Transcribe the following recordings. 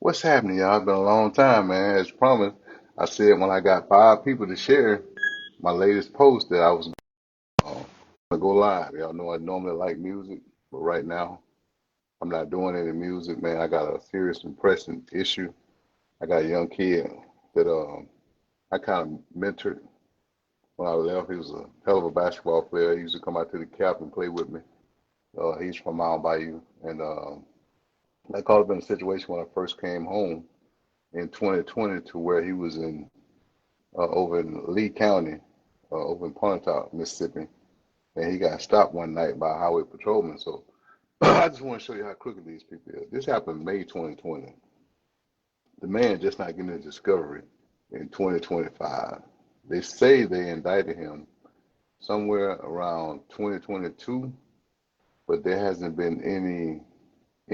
What's happening, y'all? It's been a long time, man. As promised, I said when I got 5 people to share my latest post that I was gonna go live. Y'all know I normally like music, but right now I'm not doing any music, man. I got a serious and pressing issue. I got a young kid that I kind of mentored when I left. He was a hell of a basketball player. He used to come out to the cap and play with me. He's from Mount Bayou, and I caught up in a situation when I first came home in 2020 to where he was in over in Lee County, over in Pontotoc, Mississippi, and he got stopped one night by a highway patrolman. So I just want to show you how crooked these people are. This happened May 2020. The man just not getting a discovery in 2025. They say they indicted him somewhere around 2022, but there hasn't been any. I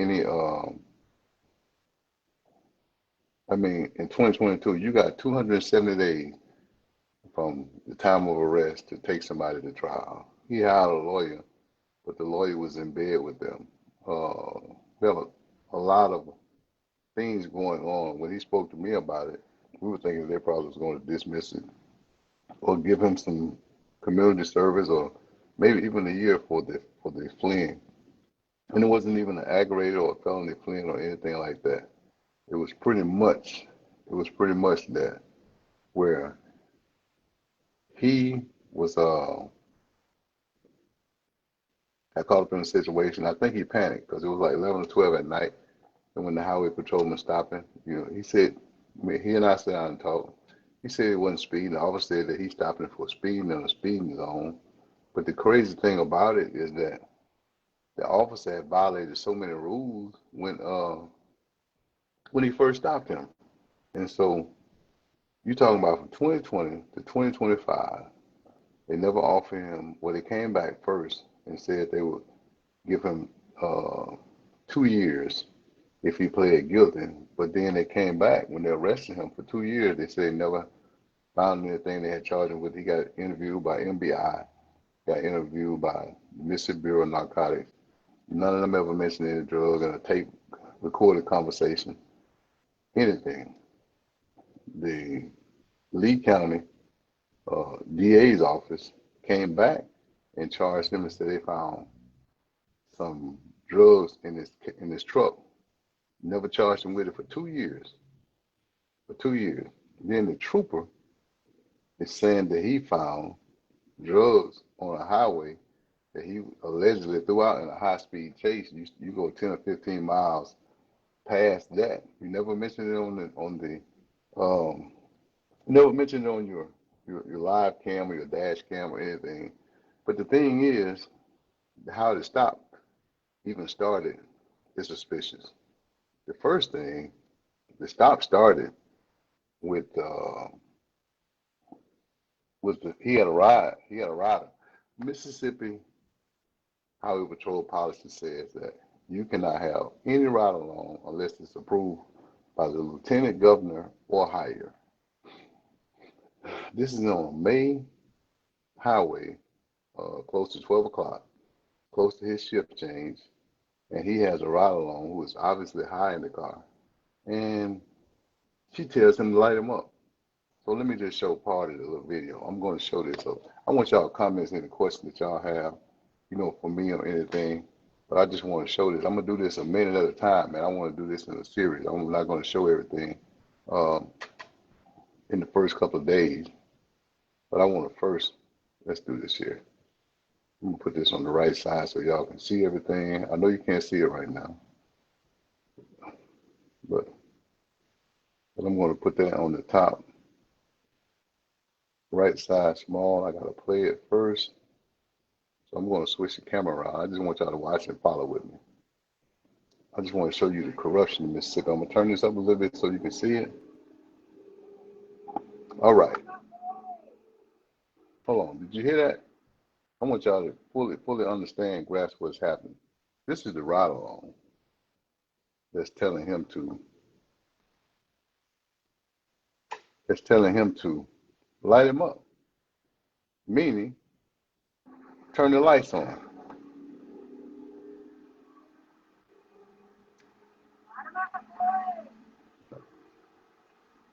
mean, in 2022, you got 270 days from the time of arrest to take somebody to trial. He hired a lawyer, but the lawyer was in bed with them. There were a lot of things going on. When he spoke to me about it, we were thinking they probably was going to dismiss it or give him some community service or maybe even a year for the fleeing. And it wasn't even an aggravated or a felony fleeing or anything like that. It was pretty much that where he was I caught up in a situation. I think he panicked because it was like 11 or 12 at night. And when the highway patrolman stopped him, he said, I mean, he and I sat down and talked. He said he wasn't speeding. The officer said that he stopped him for speeding in a speeding zone. But the crazy thing about it is that the officer had violated so many rules when he first stopped him. And so you talking about from 2020 to 2025, they never offered him. Well, they came back first and said they would give him 2 years if he pled guilty. But then they came back when they arrested him for 2 years. They said never found anything they had charged him with. He got interviewed by MBI, got interviewed by the Mississippi Bureau of Narcotics. None of them ever mentioned any drug in a tape recorded conversation, anything. The Lee County DA's office came back and charged him and said they found some drugs in his truck. Never charged him with it for 2 years. For 2 years. Then the trooper is saying that he found drugs on a highway that he allegedly threw out in a high speed chase. You go 10 or 15 miles past that. You never mentioned it you never mentioned it on your live cam or your dash cam or anything. But the thing is, how it stopped even started is suspicious. The first thing, the stop started with he had a ride. He had a rider. Mississippi Highway Patrol policy says that you cannot have any ride along unless it's approved by the lieutenant governor or higher. This is on a main highway, close to 12 o'clock, close to his shift change, and he has a ride along who is obviously high in the car. And she tells him to light him up. So let me just show part of the little video. I'm going to show this. So I want y'all comments, any questions that y'all have, for me or anything. But I just want to show this. I'm going to do this a minute at a time, man. I want to do this in a series. I'm not going to show everything um, in the first couple of days. But I want to first, let's do this here. I'm going to put this on the right side so y'all can see everything. I know you can't see it right now, but I'm going to put that on the top right side small. I got to play it first. So I'm going to switch the camera around. I just want y'all to watch and follow with me. I just want to show you the corruption in Mississippi. I'm going to turn this up a little bit so you can see it. All right. Hold on. Did you hear that? I want y'all to fully understand, grasp what's happening. This is the ride along that's telling him to light him up, meaning turn the lights on.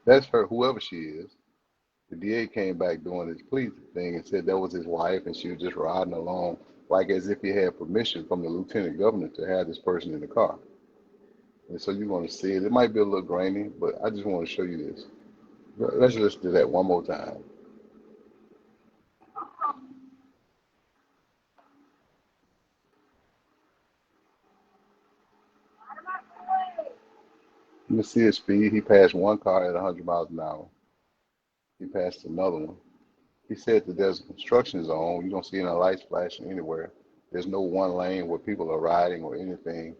That's her, whoever she is. The DA came back doing his plea thing and said that was his wife, and she was just riding along like as if he had permission from the lieutenant governor to have this person in the car. And so you're going to see it. It might be a little grainy, but I just want to show you this. Let's listen to that one more time. You can see his speed. He passed one car at 100 miles an hour. He passed another one. He said that there's a construction zone. You don't see any lights flashing anywhere. There's no one lane where people are riding or anything.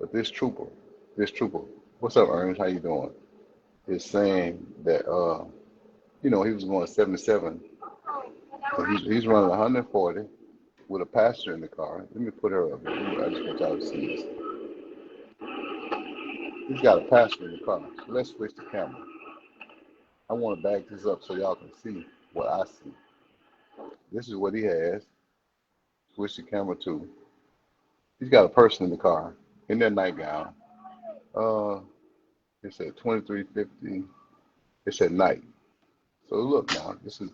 But this trooper, what's up, Ernest? How you doing? Is saying that he was going 77. So he's running 140 with a passenger in the car. Let me put her up here. I just want y'all to see this. He's got a passenger in the car. So let's switch the camera. I want to back this up so y'all can see what I see. This is what he has. Switch the camera to. He's got a person in the car in their nightgown. It said 2350. It said night. So look now, this is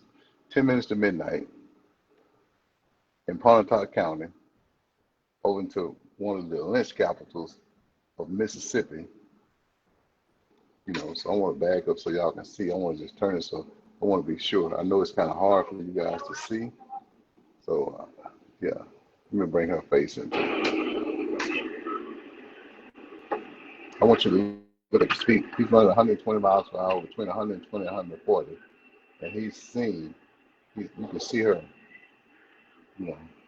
10 minutes to midnight in Pontotoc County, over into one of the lynch capitals of Mississippi. So I want to back up so y'all can see. I want to just turn it so I want to be sure. I know it's kind of hard for you guys to see. So, yeah, let me bring her face into it. I want you to look at the speed. He's running 120 miles per hour, between 120 and 140. And you can see her,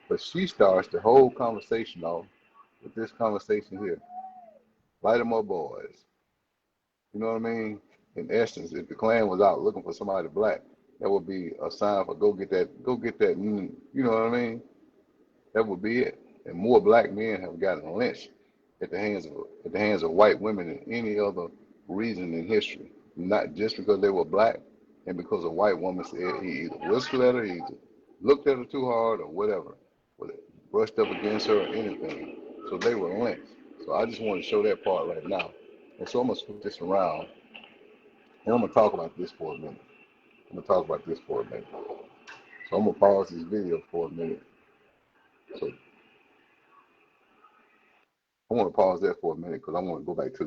But she starts the whole conversation off with this conversation here. Light 'em up, boys. You know what I mean? In essence, if the Klan was out looking for somebody black, that would be a sign for go get that. You know what I mean? That would be it. And more black men have gotten lynched at the hands of white women than any other reason in history. Not just because they were black, and because a white woman said he either whistled at her, he either looked at her too hard, or whatever, brushed up against her or anything. So they were lynched. So I just want to show that part right now. And so I'm going to switch this around, and I'm going to talk about this for a minute. So I'm going to pause this video for a minute. So I want to pause that for a minute because I want to go back to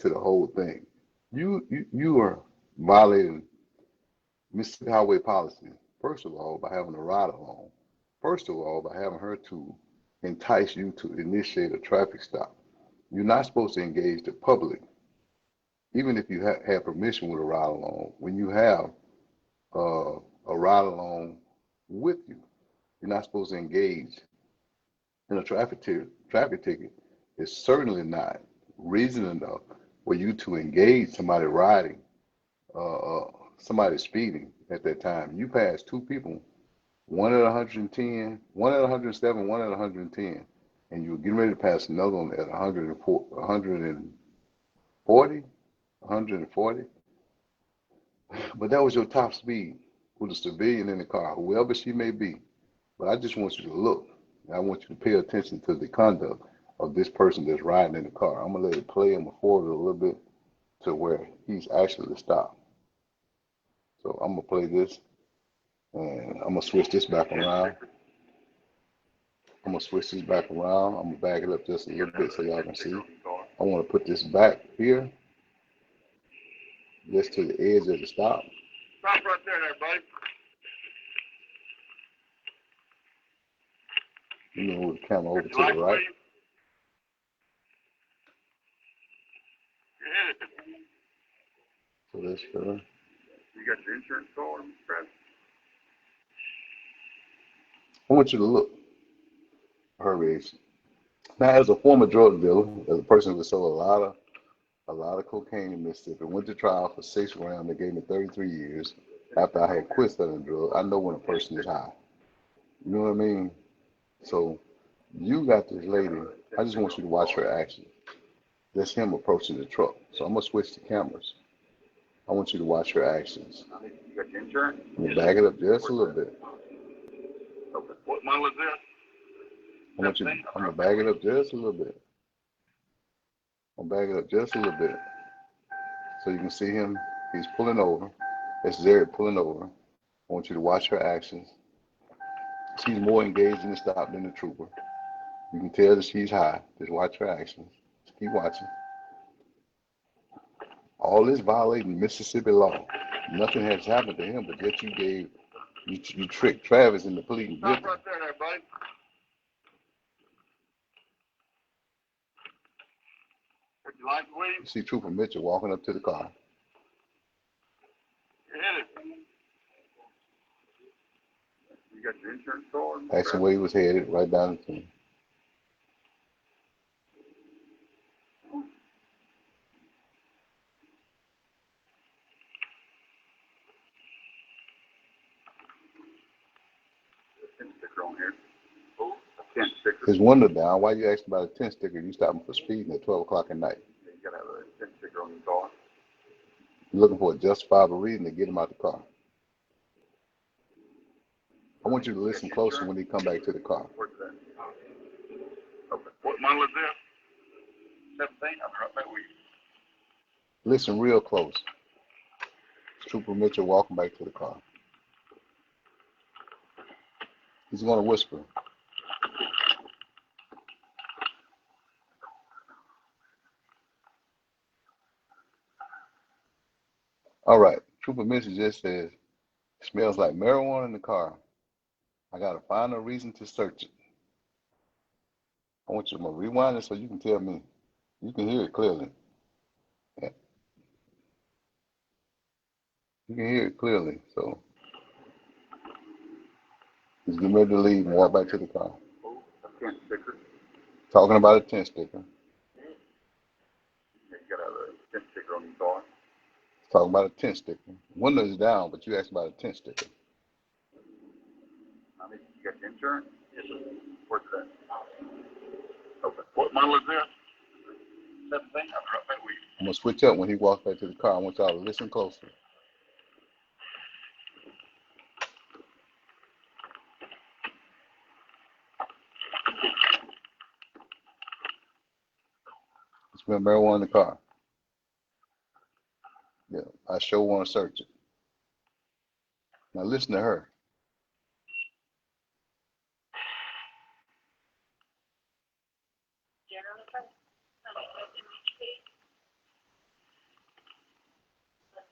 the whole thing. You are violating Mississippi Highway policy, first of all, by having a ride along. First of all, by having her to entice you to initiate a traffic stop. You're not supposed to engage the public, even if you have permission with a ride along. When you have a ride along with you, you're not supposed to engage in a traffic ticket. Is certainly not reason enough for you to engage somebody riding, somebody speeding at that time. You passed two people, one at 110, one at 107, one at 110, and you were getting ready to pass another one at 140. But that was your top speed with a civilian in the car, whoever she may be. But I just want you to look. I want you to pay attention to the conduct of this person that's riding in the car. I'm going to let it play. I'm going to forward it a little bit to where he's actually stopped. So I'm going to play this, and I'm going to switch this back around. I'm going to back it up just a little bit so y'all can see. I want to put this back here, just to the edge of the stop. Stop right there, everybody. Move the camera over to the right. So that's good. You got your insurance card, Fred? I want you to look her age. Now, as a former drug dealer, as a person who sold a lot of cocaine in Mississippi, went to trial for 6 grams. They gave me 33 years after I had quit selling drugs. I know when a person is high. You know what I mean? So you got this lady. I just want you to watch her action. That's him approaching the truck. So I'm going to switch the cameras. I want you to watch her actions. You got your insurance? I'm going to back it up just a little bit. What model is this? I'm going to back it up just a little bit. So you can see him He's pulling over. That's Lazerick pulling over. I want you to watch her actions. She's more engaged in the stop than the trooper. You can tell that she's high. Just watch her actions. Just keep watching. All this violating Mississippi law. Nothing has happened to him, but yet you tricked Travis into pleading guilty. Stop right there, buddy. Would you like to leave? You see Trooper Mitchell walking up to the car. You hit it. You got your insurance card? Asked him where he was headed, right down the thing. Sticker on here. Oh, a 10 sticker. His window down. Why you asking about a 10 sticker? You stopping for speeding at 12 o'clock at night. You gotta have a 10 sticker on your car. You're looking for a justifiable reason to get him out the car. I want you to listen closely when he come back to the car. Where's that? Okay. What model is this? 17? I'll be right back with you. Listen real close. Trooper Mitchell walking back to the car. He's going to whisper. All right. Trooper Mitchell just says, smells like marijuana in the car. I got to find a reason to search it. I want you to rewind it so you can tell me. You can hear it clearly. Yeah. You can hear it clearly. So he's getting ready to leave and walk back to the car. Oh, a 10 sticker. Talking about a 10 sticker. You gotta have a 10 sticker on your car. Talking about a 10 sticker. Window is down, but you asked about a 10 sticker. I mean, you got your insurance? Yes, sir. Where's that? Okay. What model is this? 17? I'll be right back with you. I'm going to switch up when he walks back to the car. I want y'all to listen closely. Smell marijuana in the car. Yeah, I sure want to search it. Now listen to her.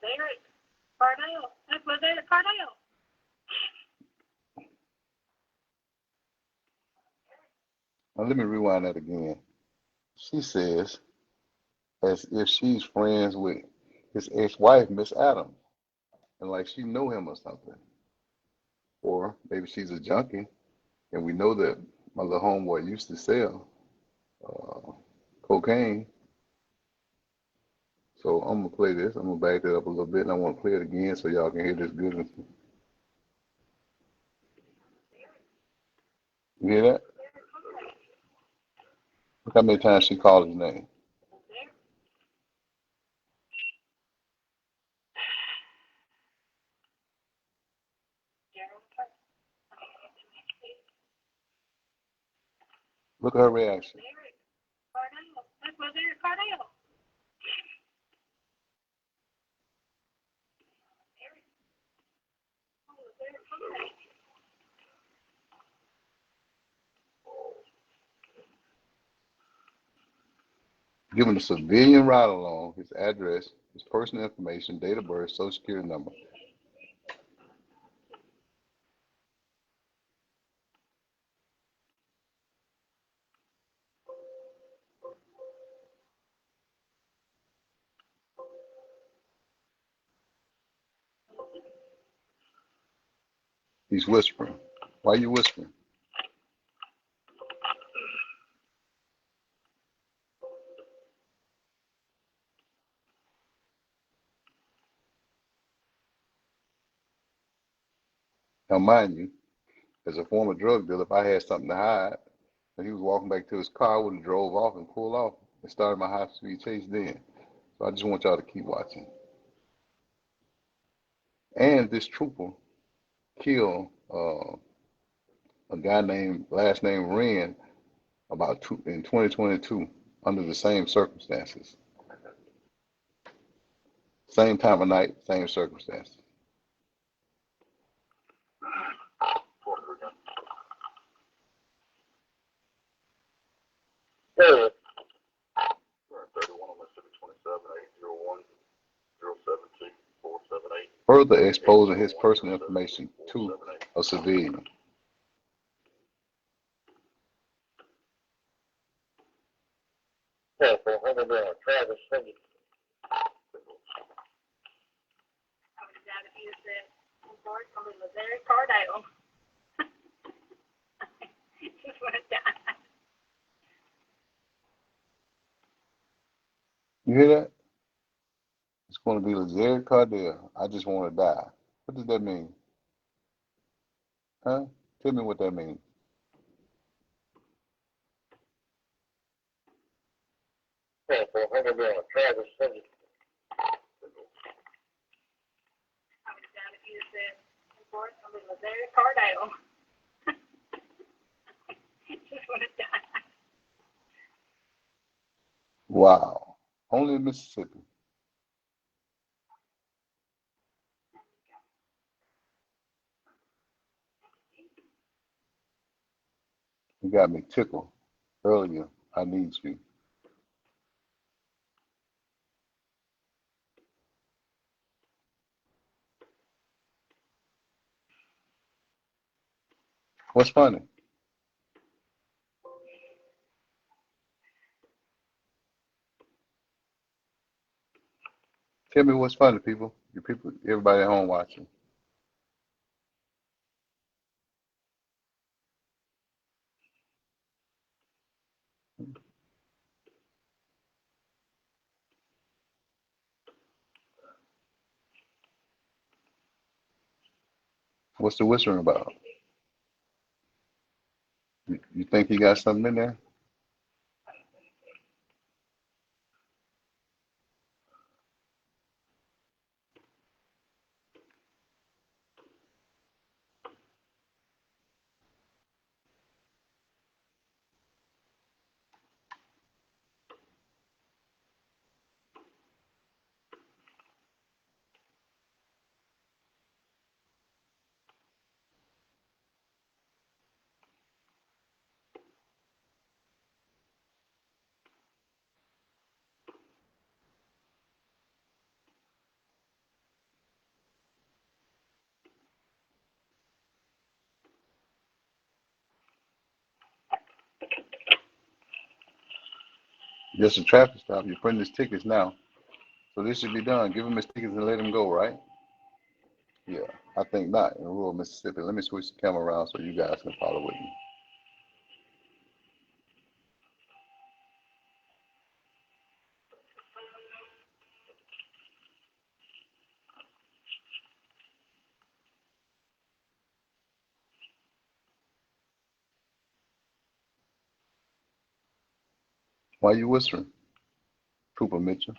Lazerick Cardell. That's Lazerick Cardell. Now let me rewind that again. She says, as if she's friends with his ex-wife, Miss Adams, and like she know him or something. Or maybe she's a junkie, and we know that my little homeboy used to sell cocaine. So I'm gonna play this. I'm gonna back it up a little bit, and I want to play it again so y'all can hear this good. You hear that? Look how many times she called his name. Look at her reaction. That's Lazerick Cardell. Given a civilian ride along, his address, his personal information, date of birth, social security number. He's whispering. Why are you whispering? Now, mind you, as a former drug dealer, if I had something to hide, and he was walking back to his car, I would have drove off and pulled off and started my high-speed chase then. So I just want y'all to keep watching. And this trooper killed a guy named, last name Wren, in 2022 under the same circumstances. Same time of night, same circumstances. Yeah. 31 on Mississippi 27-801-072-478. Further exposing his personal information to a civilian. Yeah, for Lazerick Travis. I would have got it here said, I'm sorry, I'm in Lazerick Travis. Just want to die. You hear that? It's going to be Lazerick Travis. I just want to die. What does that mean? Huh? Tell me what that means. Yeah, for Lazerick Travis. I would have got it here said, I'm sorry, I'm in Lazerick Travis. Just want to die. Wow. Only in Mississippi. You got me tickled earlier. I need you. What's funny? Tell me what's funny, people. You people, everybody at home watching. What's the whispering about? You think he got something in there? Just a traffic stop. You're printing his tickets now. So this should be done. Give him his tickets and let him go, right? Yeah, I think not in rural Mississippi. Let me switch the camera around so you guys can follow with me. Why you whispering, Cooper Mitchell?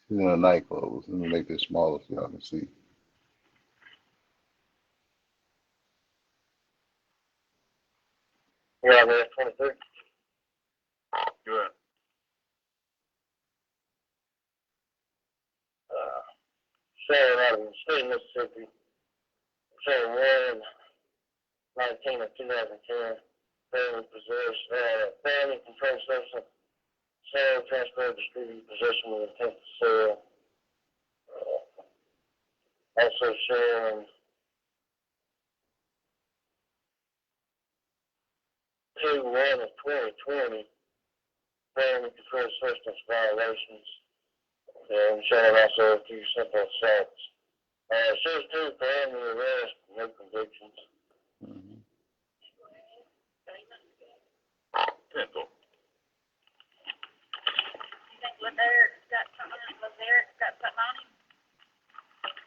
She's in a nightclothes. Let me make this smaller so y'all can see. You're out there, 23. Good. Sharon out of the state of Mississippi. Sharon 1, 19 of 2010. Family possessed, family controlled substance. Sale, transfer, distribute, possession with intent to sell. Also Sharon 2-1 of 2020. Family controlled substance violations. And Sharon also a few simple assaults. She's due for family arrest, no convictions. Mm-hmm. Simple. You think Lazerick's got something on him?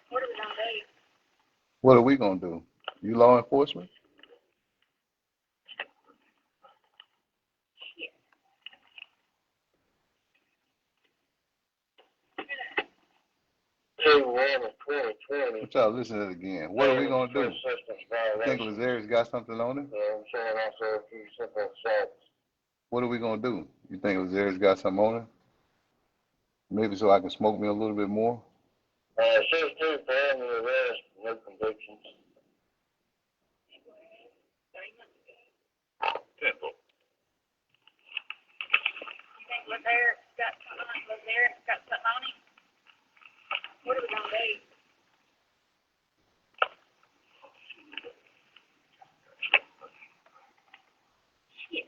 What are we going to do? What are we gonna do? You law enforcement? 2/1 of 2020. What y'all listen to it again? What are we gonna do? You think Violations. Lazerick's got something on him? I'm showing also a few simple assaults. What are we gonna do? You think Lazerick's got something on him? Maybe so I can smoke me a little bit more? Says 2 felony arrest, no convictions. You think Lazerick's got something on him? What are we gonna do? Shit.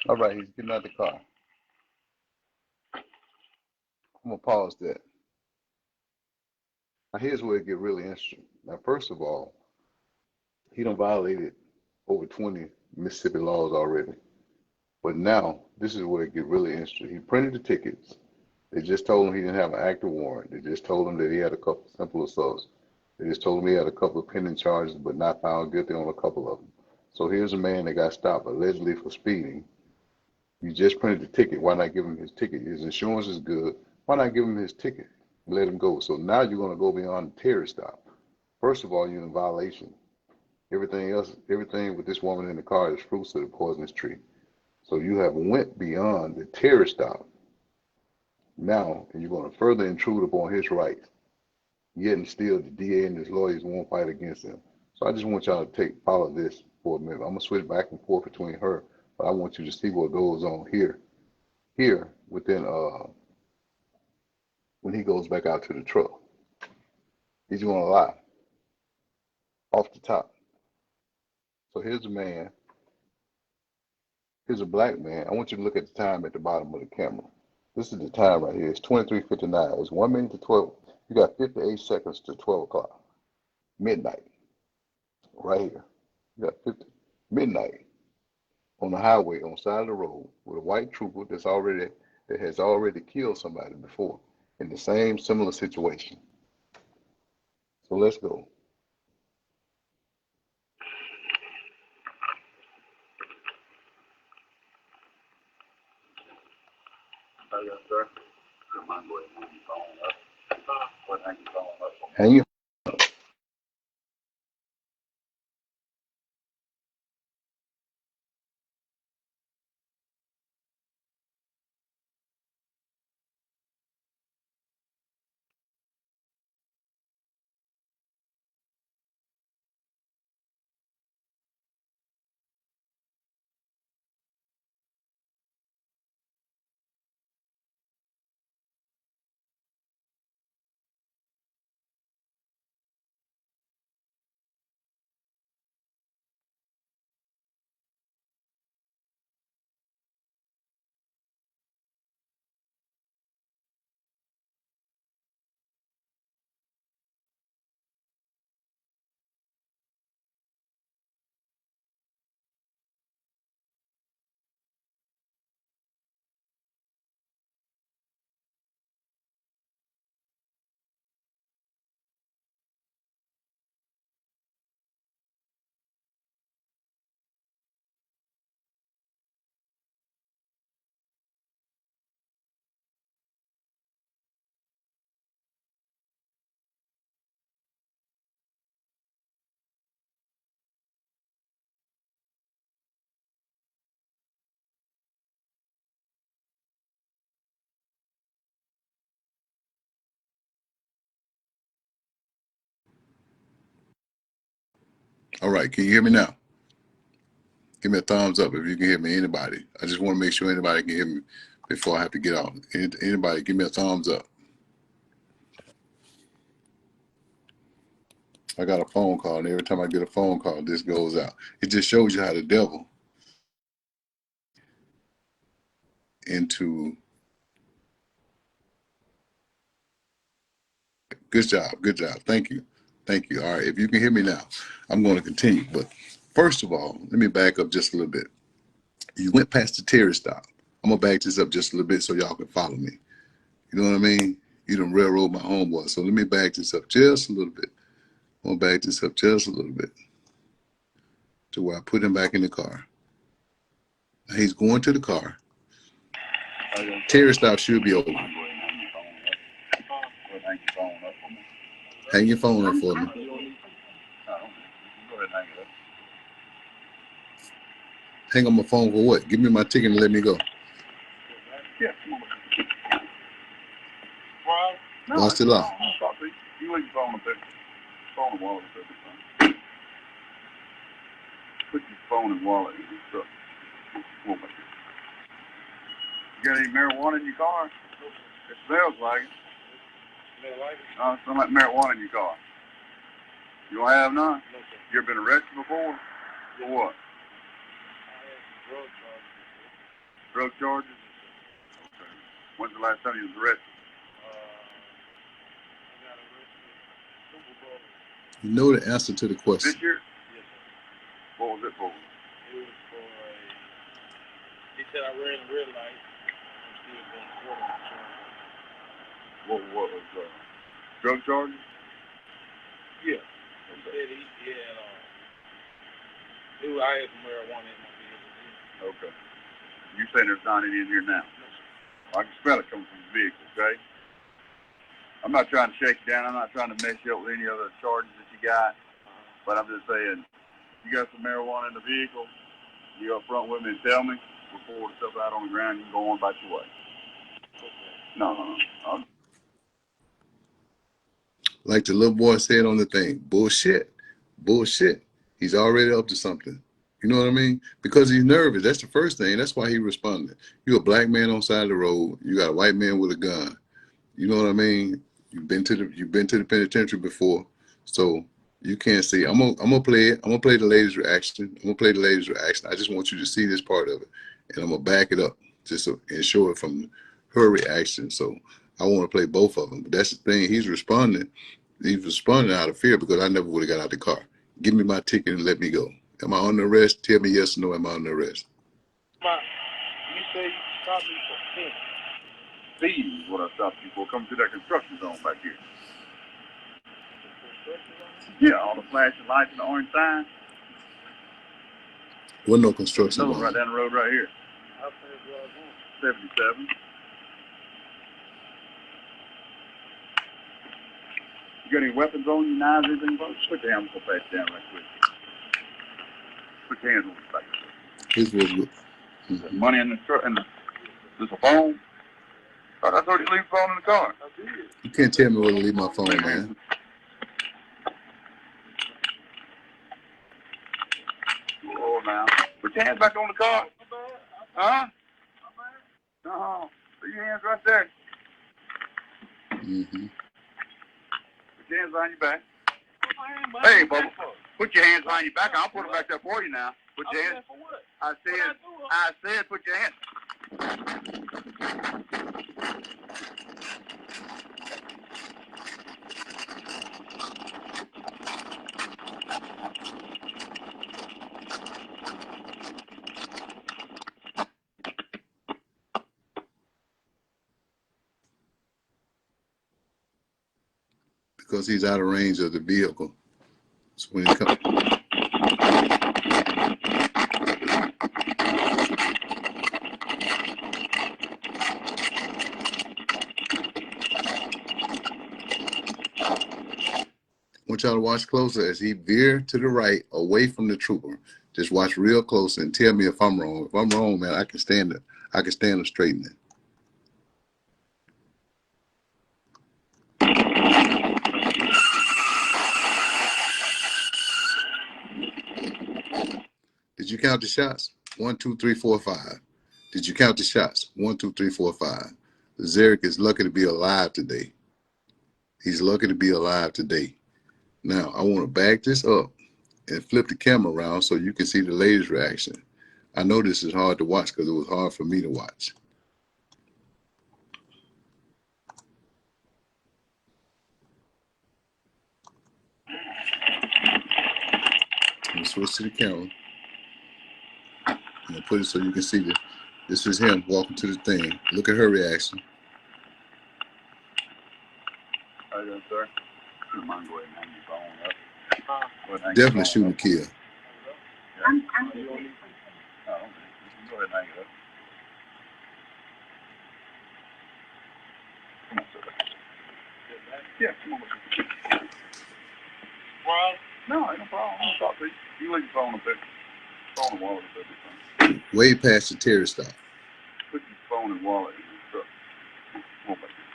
All right, he's getting out the car. I'm gonna pause that. Now here's where it get really interesting. Now, first of all, he done violated over 20 Mississippi laws already. But now, this is where it get really interesting. He printed the tickets. They just told him he didn't have an active warrant. They just told him that he had a couple simple assaults. They just told him he had a couple of pending charges, but not found guilty on a couple of them. So here's a man that got stopped allegedly for speeding. You just printed the ticket. Why not give him his ticket? His insurance is good. Why not give him his ticket? Let him go. So now you're going to go beyond the terror stop. First of all, you're in violation. Everything else, everything with this woman in the car is fruits of the poisonous tree. So you have went beyond the terror stop. Now, and you're going to further intrude upon his rights. Yet and still, the DA and his lawyers won't fight against him. So I just want y'all to follow this for a minute. I'm going to switch back and forth between her, but I want you to see what goes on here. Here, within, when he goes back out to the truck. He's going to lie. Off the top. So here's a man. Here's a black man. I want you to look at the time at the bottom of the camera. This is the time right here. It's 23:59. It's 1 minute to 12. You got 58 seconds to 12 o'clock. Midnight. Right here. You got 50. Midnight. On the highway, on the side of the road, with a white trooper that has already killed somebody before in the same similar situation. So let's go. Yes, sir. Hang your All right, can you hear me now? Give me a thumbs up if you can hear me, anybody. I just want to make sure anybody can hear me before I have to get off. Anybody, give me a thumbs up. I got a phone call, and every time I get a phone call, this goes out. It just shows you how the devil into. Good job, good job. Thank you. Thank you. All right, if you can hear me now, I'm going to continue. But first of all, let me back up just a little bit. You went past the terror stop. I'm going to back this up just a little bit so y'all can follow me. You know what I mean? You done railroad my homeboy. So let me back this up just a little bit. I'm going to back this up just a little bit. to where I put him back in the car. Now he's going to the car. Terry stop should be over. Hang your phone up for me. Hang on my phone for what? Give me my ticket and let me go. What's the law? You leave your phone up there. Phone and wallet up there. Put your phone and wallet in your truck. You got any marijuana in your car? It smells like it. It smells like marijuana in your car. You don't have none? You ever been arrested before? For what? Drug charges? Okay. When's the last time you was arrested? You know the answer to the question. This year? Yes, sir. What was it for? It was for he said I ran the red light. I'm still being quarter. What was drug charges? Yeah. He said he had I had some marijuana in my vehicle. Okay. You saying there's not any in here now? I can smell it coming from the vehicle, okay? I'm not trying to shake you down. I'm not trying to mess you up with any other charges that you got. But I'm just saying, you got some marijuana in the vehicle, you up front with me and tell me before the stuff out on the ground, you can go on about your way. No. Like the little boy said on the thing, bullshit. He's already up to something. You know what I mean? Because he's nervous. That's the first thing. That's why he responded. You're a black man on the side of the road. You got a white man with a gun. You know what I mean? You've been to the penitentiary before, so you can't see. I'm gonna play it. I'm gonna play the lady's reaction. I just want you to see this part of it, and I'm gonna back it up just to ensure it from her reaction. So I want to play both of them. But that's the thing. He's responding. He's responding out of fear because I never would have got out of the car. Give me my ticket and let me go. Am I under arrest? Tell me yes or no. Am I under arrest? You say you stopped me for 10. Speed is what I stopped you for. Coming to that construction zone back here. Yeah, all the flashing lights and the orange sign. What no construction No, zone? right down the road right here. How fast do I go? 77. You got any weapons on you, knives, anything? Put your hands on the patch down right quick. Put your hands on the back. His was good. Mm-hmm. Money in the truck, and there's a phone. I thought you leave the phone in the car. I did. You can't tell me where to leave my phone, man. Oh, now. Put your hands back on the car. Huh? No. Put your hands right there. Mm-hmm. Put your hands behind your back. Hey, Bubba. Put your hands behind your back. I'll put them back there for you now. Put your hands. I said, put your hands. Because he's out of range of the vehicle. So when he comes. I want y'all to watch closer as he veered to the right, away from the trooper. Just watch real close and tell me if I'm wrong. If I'm wrong, man, I can stand it. I can stand the straightening. Did you count the shots? 1, 2, 3, 4, 5. Did you count the shots? 1, 2, 3, 4, 5. Lazerick is lucky to be alive today. He's lucky to be alive today. Now, I want to back this up and flip the camera around so you can see the lady's reaction. I know this is hard to watch because it was hard for me to watch. Let me switch to the camera. I'm going to put it so you can see this. This is him walking to the thing. Look at her reaction. How you doing, sir? You mind go ahead and hang your phone up? Definitely shooting to kill. I'm You don't need to. Oh, okay. You can go ahead and hang it up. Come on, sir. Yeah, come on. Well, No, ain't no problem. I'm gonna talk to you. You leave your phone up there. Phone and wallet up there. Way past the terror stop. Put your phone and wallet in your truck. Come on back here.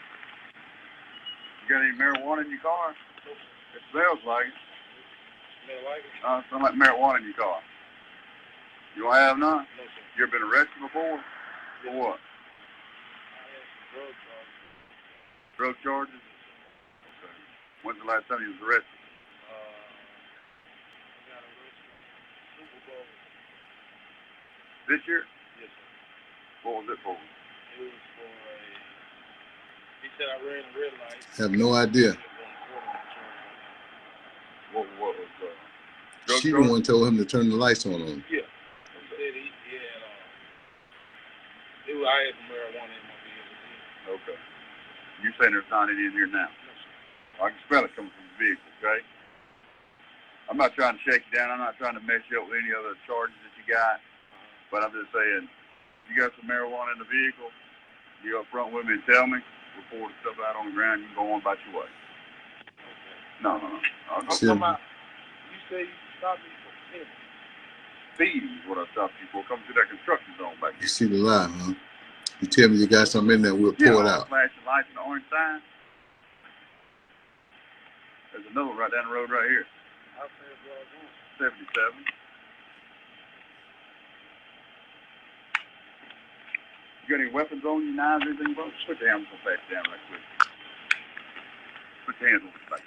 You got any marijuana in your car? It smells like it. smell like it? Smell like marijuana in your car. You don't have none? No, sir. You ever been arrested before? For what? I had some drug charges. Drug charges? Okay. When's the last time you was arrested? I got arrested Super Bowl. This year? Yes, sir. What was it for? It was for a. He said I ran a red light. Have no idea. What was drug She the charges? one told him to turn the lights on him. Yeah. He said he had I had some marijuana in my vehicle. Okay. You saying there's not any in here now? No, sir. I can smell it coming from the vehicle, okay? I'm not trying to shake you down. I'm not trying to mess you up with any other charges that you got. But I'm just saying, you got some marijuana in the vehicle, you up front with me and tell me, report the stuff out on the ground, you can go on about your way. Okay. No. I'm See, talking about, you say you stopped me for speeding. Speeding is what I stopped you for. Come to that construction zone back You here. see the lie, huh? You tell me you got something in there, we'll pour it out. Flashing lights and the orange sign. There's another one right down the road right here. How fast do I go? 77. You got any weapons on you, knives, anything, bro? Put your hands on the back down right quick. Put your hands on the back.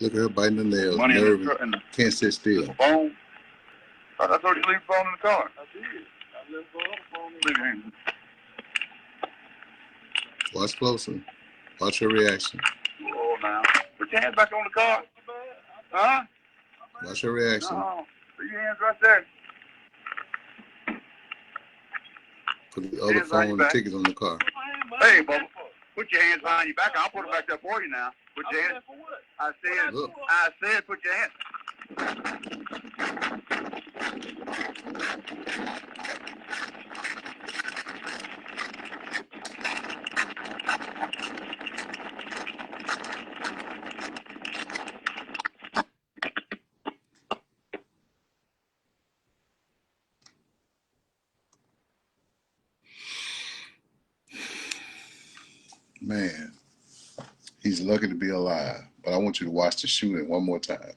Look at her biting the nails, Money in nervous, the can't sit still. phone. I told you to leave the phone in the car. I did. I left the other phone in. Leave your hands. Watch closer. Watch her reaction. Oh, now. Put your hands back on the car. Huh? Watch her reaction. No. Put your hands right there. Put the other Hands on your phone and the back. tickets on the car. Hey, Bubba. Put your hands behind your back. I'll put it back there for you now. Put your hands. For what? Look. I said put your hands. Man, he's lucky to be alive. But I want you to watch the shooting one more time.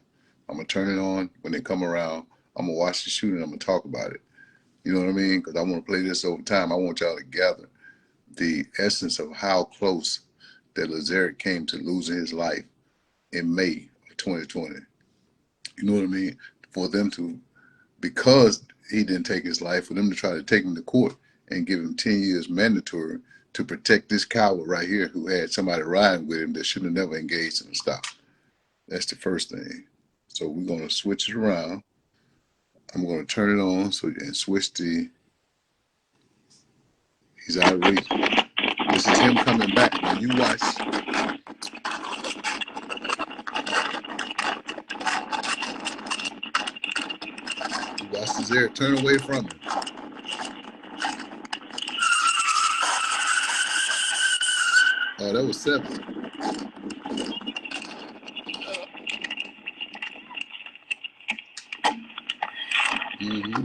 I'm going to turn it on. When they come around, I'm going to watch the shooting. I'm going to talk about it. You know what I mean? Because I want to play this over time. I want y'all to gather the essence of how close that Lazerick came to losing his life in May of 2020. You know what I mean? For them to, because he didn't take his life, for them to try to take him to court and give him 10 years mandatory to protect this coward right here who had somebody riding with him that should have never engaged in a stop. That's the first thing. So we're going to switch it around. I'm going to turn it on and switch the, he's irate. This is him coming back. Now you watch. You watch Lazerick turn away from him. Oh, that was 7. Mm-hmm.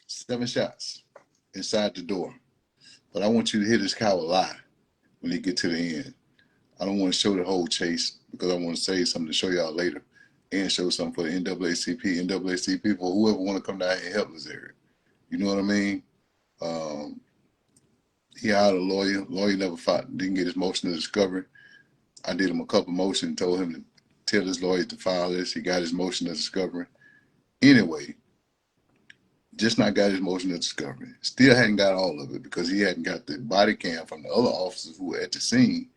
Seven shots inside the door. But I want you to hear this coward lie when he get to the end. I don't want to show the whole chase because I want to save something to show y'all later and show something for the NAACP for whoever want to come down here and help this area. You know what I mean? He hired a lawyer. Lawyer never fought, didn't get his motion of discovery. I did him a couple motions, told him to tell his lawyer to file this. He got his motion of discovery. Anyway, just not got his motion of discovery. Still hadn't got all of it because he hadn't got the body cam from the other officers who were at the scene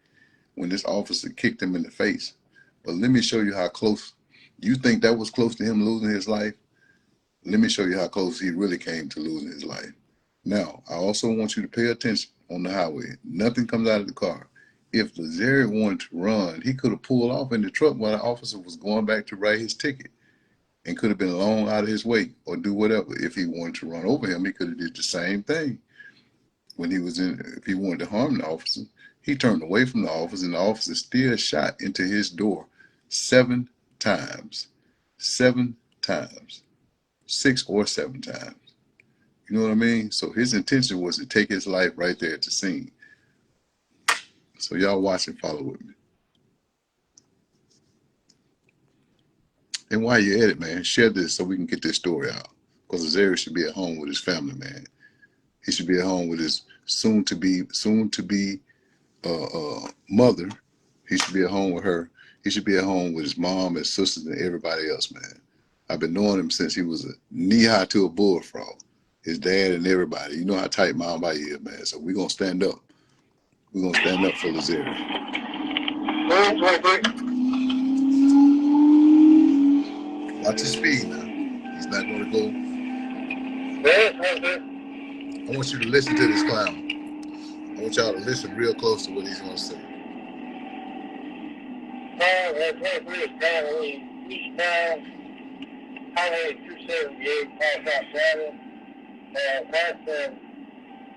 when this officer kicked him in the face. But let me show you how close You think that was close to him losing his life? Let me show you how close he really came to losing his life. Now, I also want you to pay attention on the highway. Nothing comes out of the car. If Lazerick wanted to run, he could have pulled off in the truck while the officer was going back to write his ticket and could have been long out of his way or do whatever. If he wanted to run over him, he could have did the same thing. When he was in, if he wanted to harm the officer, he turned away from the officer and the officer still shot into his door 7 times. 7 times. 6 or 7 times. You know what I mean? So his intention was to take his life right there at the scene. So y'all watch and follow with me. And while you're at it, man, share this so we can get this story out. Because Lazerick should be at home with his family, man. He should be at home with his soon-to-be mother. He should be at home with her. He should be at home with his mom, his sisters, and everybody else, man. I've been knowing him since he was a knee-high to a bullfrog. His dad and everybody. You know how tight Mom by is, man. So we're going to stand up. We're going to stand up for Lazerick. Watch his speed now. He's not going to go. I want you to listen to this clown. I want y'all to listen real close to what he's going to say. Highway 278, past outside past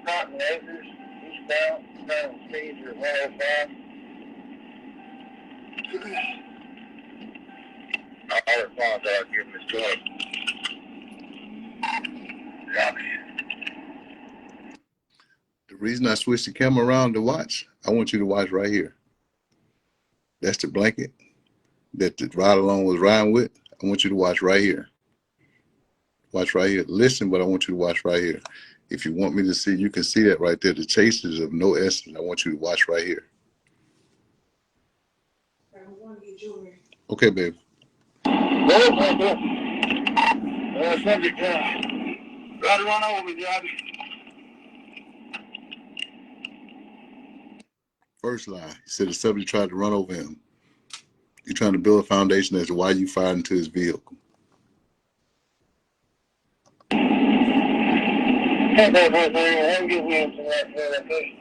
Cotton Acres, eastbound, speeds are 105. I'll respond to that, give him his 20. The reason I switched the camera around to watch, I want you to watch right here. That's the blanket that the ride-along was riding with. I want you to watch right here. Watch right here. Listen, but I want you to watch right here. If you want me to see, you can see that right there. The chase is of no essence. I want you to watch right here. Okay, baby. Subject, try to run over me, Johnny. First lie. He said the subject tried to run over him. You're trying to build a foundation as to why you fired into his vehicle. I'm giving him some location.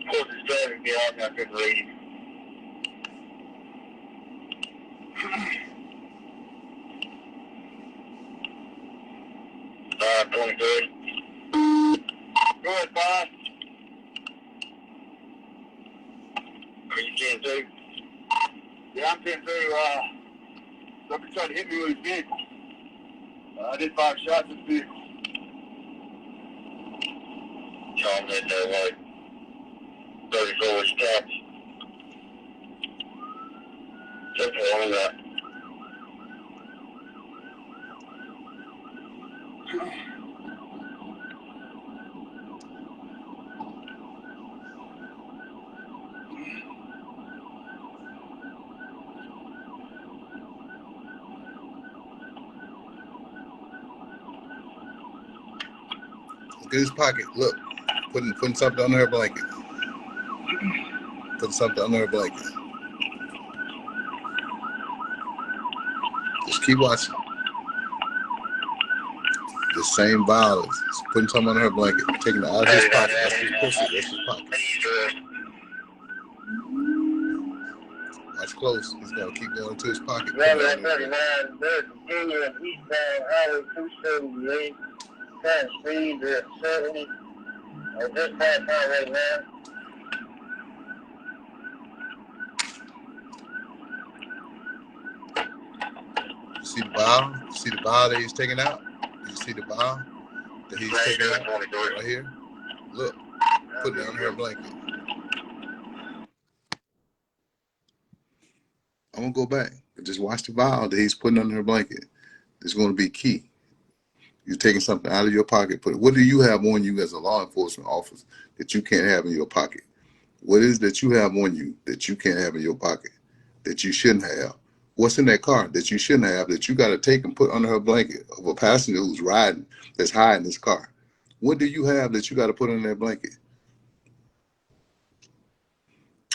Of course, it's driving me out and I couldn't read him. 23. Go ahead, Bob. Are you 10-2? Yeah, I'm 10-2. Somebody tried to hit me with his vehicle. I did 5 shots at the vehicle. John did that way. 34 stops. Something on that. Look at his pocket. Look. Putting something under her blanket. Putting something under her blanket. Just keep watching. The same violence. He's putting something under her blanket. Taking it out of his pocket. That's his pussy. That's his pocket. Watch close. He's going to keep going into his pocket. There's Virginia eastbound Highway 278. Current speed at 70. Just past Highway 9. See the vial? See the vial that he's taking out? You see the vial that he's taking out right here? Look, putting it on her blanket. I'm going to go back and just watch the vial that he's putting under her blanket. It's going to be key. You're taking something out of your pocket. What do you have on you as a law enforcement officer that you can't have in your pocket? What is that you have on you that you can't have in your pocket, that you shouldn't have? What's in that car that you shouldn't have, that you got to take and put under her blanket of a passenger who's riding, that's hiding this car? What do you have that you got to put in that blanket?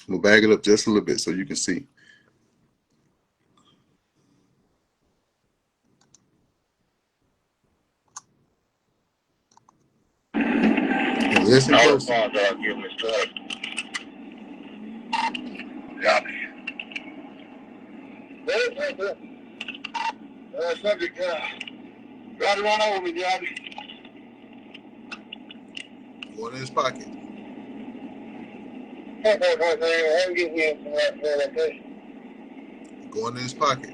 I'm going to bag it up just a little bit so you can see. Listen I'll closely. respond to I'll give him his 20. Copy. Subject, try to run over me, Johnny. Going in his pocket. I'm getting here from that location. Going in his pocket.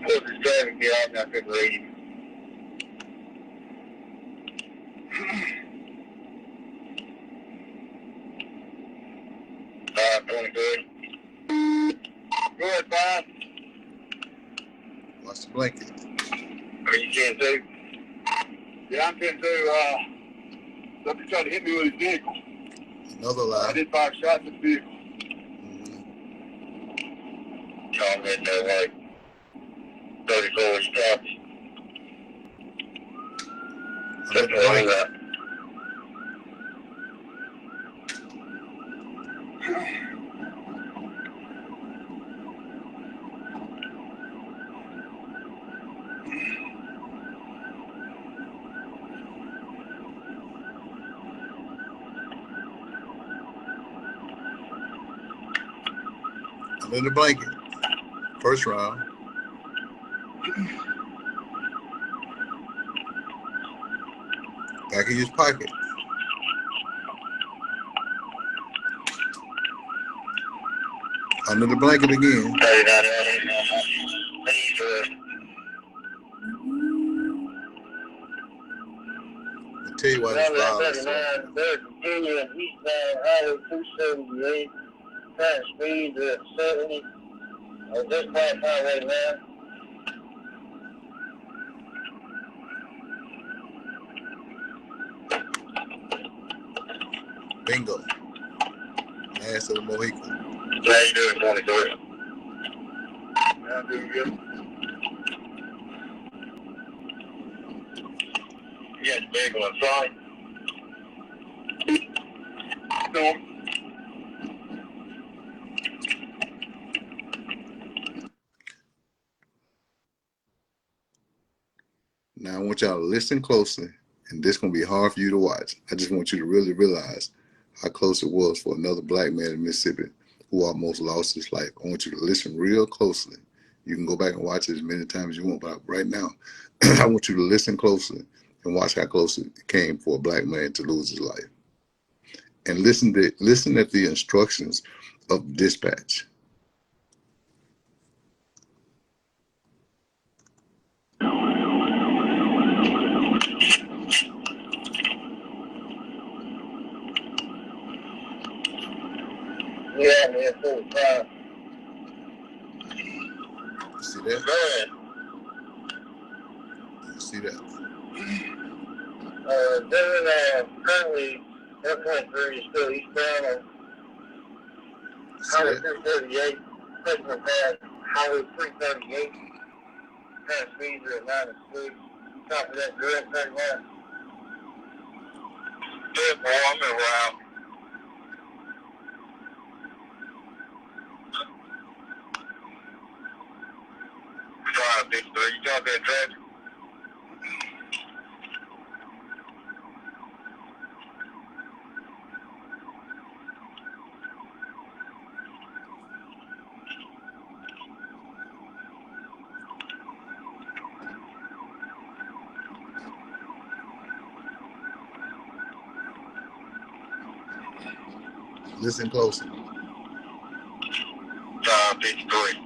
Put this driving gear out and I couldn't read him. 523. Go ahead, 5. Watch the blanket. Are you 10-2? Yeah, I'm 10-2. Somebody tried to hit me with his vehicle. Another I lie. did 5 shots at the vehicle. Comment no like 34 stops. Another blanket. Under the blanket. First round. Back in his pocket. Under the blanket again. 39. I'll tell you why this violence. 39, they're continuing eastbound Highway 278, current speed at 70. Just past Highway 9. Bingo. Last of the Mohican. How you doing, 23? Yeah, I'm doing good. You got the vehicle inside? No. Now I want y'all to listen closely, and this is going to be hard for you to watch. I just want you to really realize how close it was for another black man in Mississippi who almost lost his life. I want you to listen real closely. You can go back and watch it as many times as you want, but right now, I want you to listen closely and watch how close it came for a black man to lose his life. And listen at the instructions of dispatch. Yeah, man, 45. See that? Go ahead. You see that? Currently, 1.3 is still eastbound on Highway 338, taking the past Highway 338. Current speeds are at 96. Top of that, direct 39. Yeah, boy, I'm in a route. Drive 53. You got that traffic? Listen closely. Drive 53.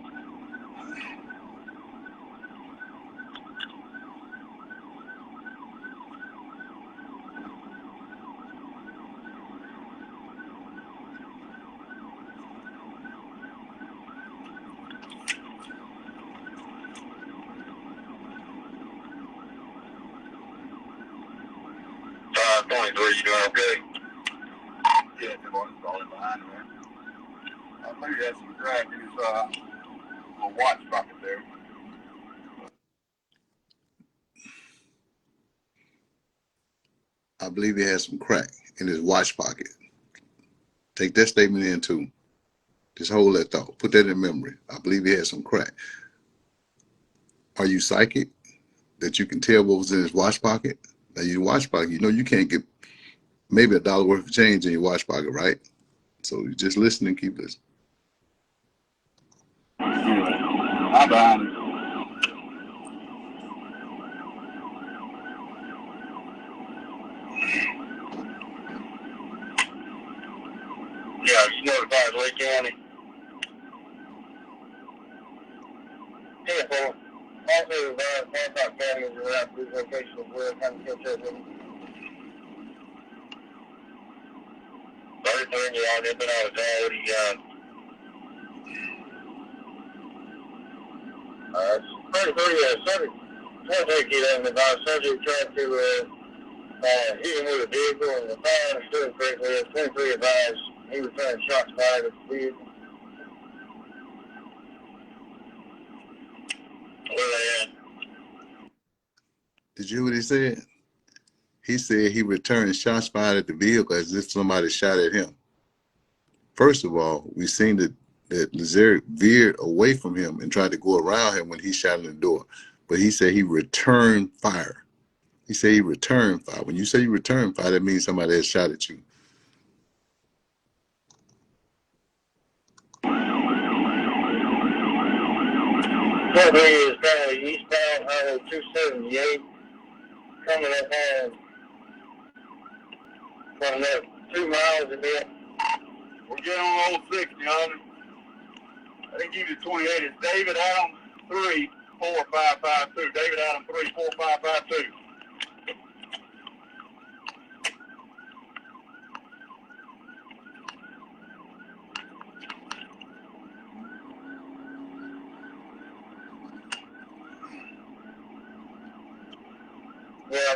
Drive 23, you doing okay? Yeah, the one falling behind me. I believe he had some crack in his little watch pocket there. I believe he had some crack in his watch pocket. Take that statement in too. Just hold that thought. Put that in memory. I believe he had some crack. Are you psychic that you can tell what was in his watch pocket? Now, your watch pocket, you know you can't get maybe $1 worth of change in your watch pocket, right? So you just listen and keep listening. I'm behind it. Yeah, you notified Lee County. Yeah, well, also advised Hancock County is around this location of where kind of catch up with them. 33 yard, they've been out of town. What do you got? 33, 23 kid advised surgery tried to hit him with a vehicle, and if I understood correctly, 23 advised he was trying shots fired at the vehicle. Where they at? Did you hear what he said? He said he returned shots fired at the vehicle as if somebody shot at him. First of all, we seen that Lazerick veered away from him and tried to go around him when he shot in the door. But he said he returned fire. He said he returned fire. When you say you return fire, that means somebody has shot at you. Probably is probably eastbound Highway 278, coming up on about 2 miles a bit. We're getting on old 60, honey. I think you did 28. It's David Adam 34552. David Adam 34552.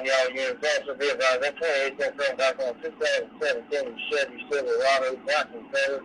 Yeah, you're also be advised that 28 that comes back on 2017 Chevy Silverado black and color.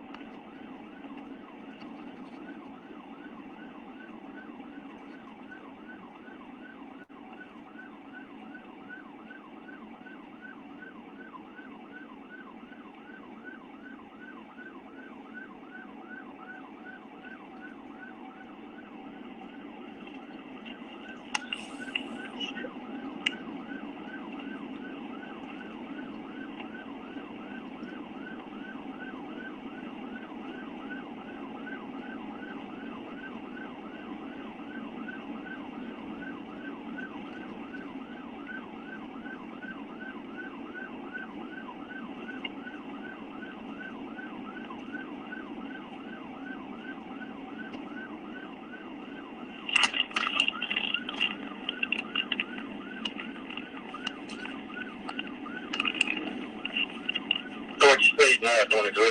What's your speed now, 23?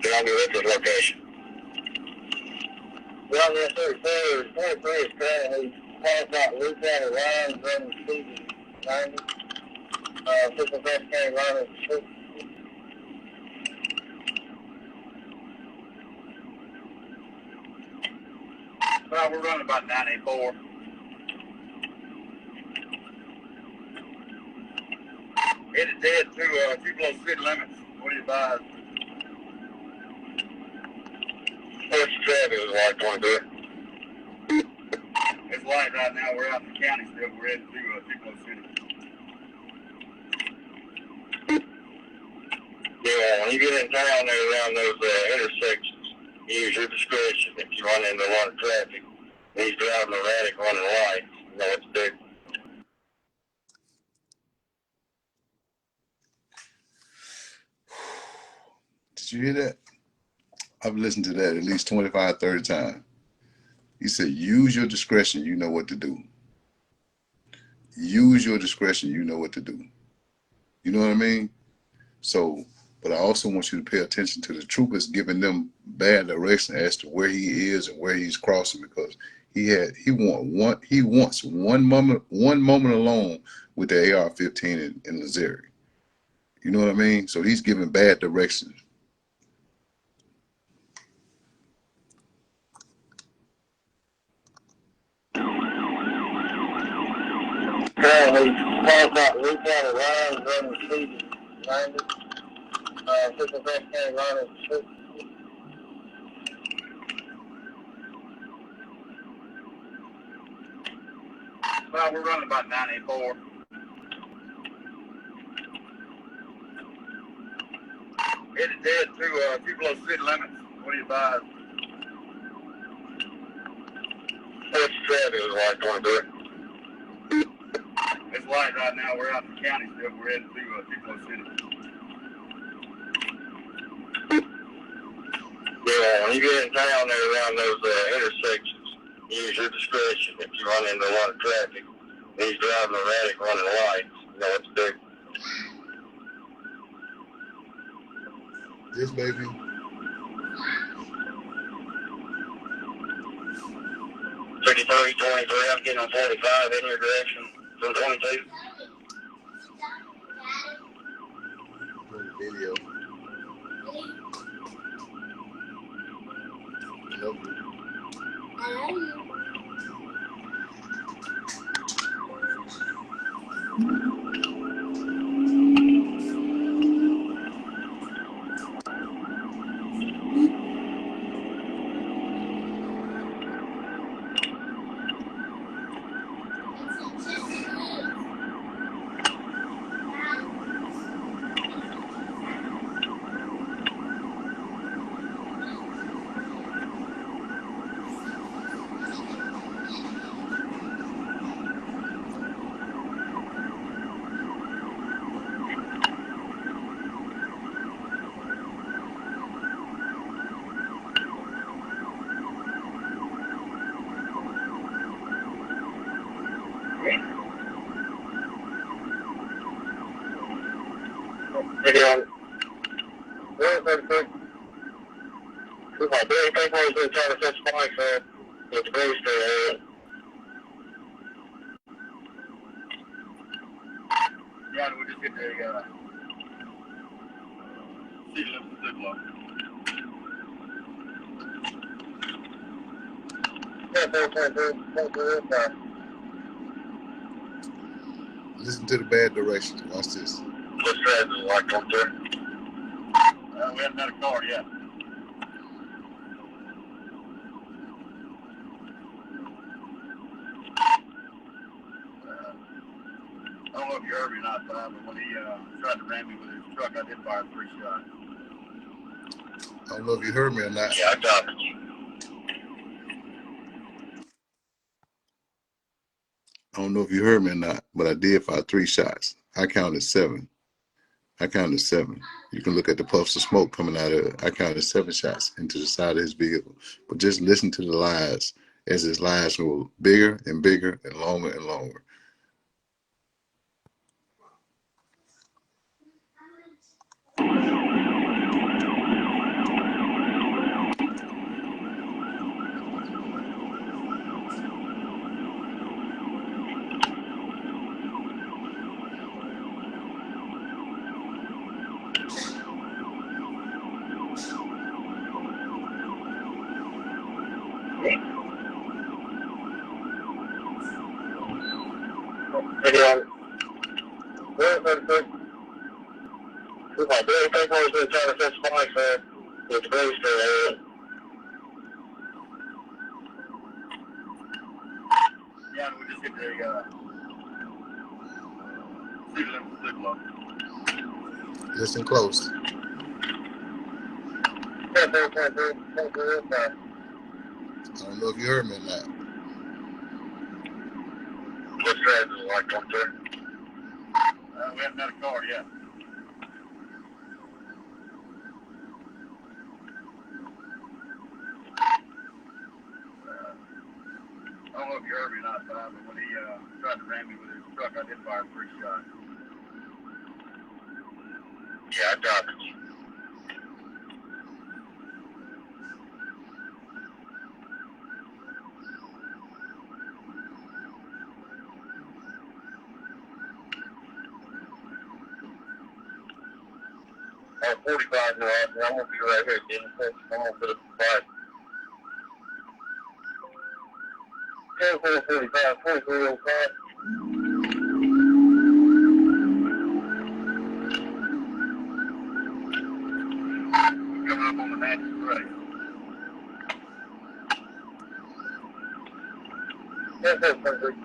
Then I'll be at this location. Well, yes, sir. 23 is currently passed out Lee County lines running speed 90. Central West County line is 60. Well, we're running about 94. It is dead too close to city limits. What do you advise? What's your traffic is like 23? It's light right now. We're out in the county still. We're heading to close city. Yeah, when you get in town there around those intersections, use your discretion. If you run into a lot of traffic, and he's driving erratic running lights, you know what to do. Did you hear that? I've listened to that at least 25, 30 times. He said, use your discretion, you know what to do. Use your discretion, you know what to do. You know what I mean? So, but I also want you to pay attention to the troopers giving them bad direction as to where he is and where he's crossing, because he wants one moment alone with the AR-15 in Lazerick. You know what I mean? So he's giving bad directions. Currently, passed out Lee County lines running speed 90. 55 County line is 6. Well, we're running about 94. Headed dead too close to city limits. What do you advise? What's traffic is like 23? It's light right now. We're out in the county still. We're headed to Tupelo City. Yeah, when you get in town there around those intersections, use your discretion. If you run into a lot of traffic, he's driving erratic running lights. You know what to do. This baby. 53, 23, I'm getting on 45 in your direction from 22. Video. Nope. Video. My big people is trying to set spikes up with the base there. Yeah, we just get there. City limits Tupelo. Listen to the bad directions. Watch this. What's traffic like on there? We haven't had a car yet. I don't know if you heard me or not, but when he tried to ram me with his truck, I did fire 3 shots. I don't know if you heard me or not. Yeah, I got you. I don't know if you heard me or not, but I did fire 3 shots. I counted 7. You can look at the puffs of smoke coming out of it. I counted 7 shots into the side of his vehicle. But just listen to the lies as his lies grow bigger and bigger and longer and longer. Video. My big people is trying to set spikes up with the base there. Yeah, we just get there. City limits Tupelo. Listen close. Yeah, I don't know if you heard me or not. what's traffic like on there? We haven't had a car yet. I don't know if you heard me or not, but when he tried to ram me with his truck, I did fire 3 shots. Yeah, I got you. I'm 45 now. I'm gonna be right here, Dennis. I'm gonna put it back. 45, 43, Right. That's perfect.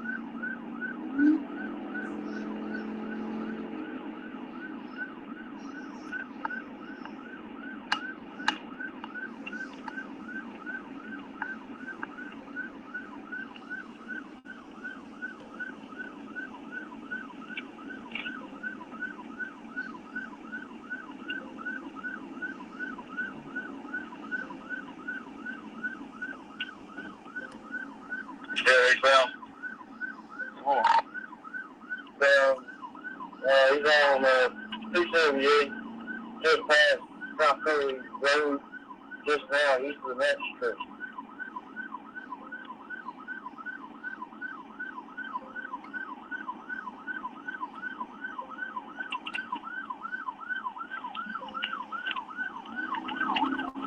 Yeah, he fell. Come on. He's on 278, just past South Curry Road, just now east of the magistrate.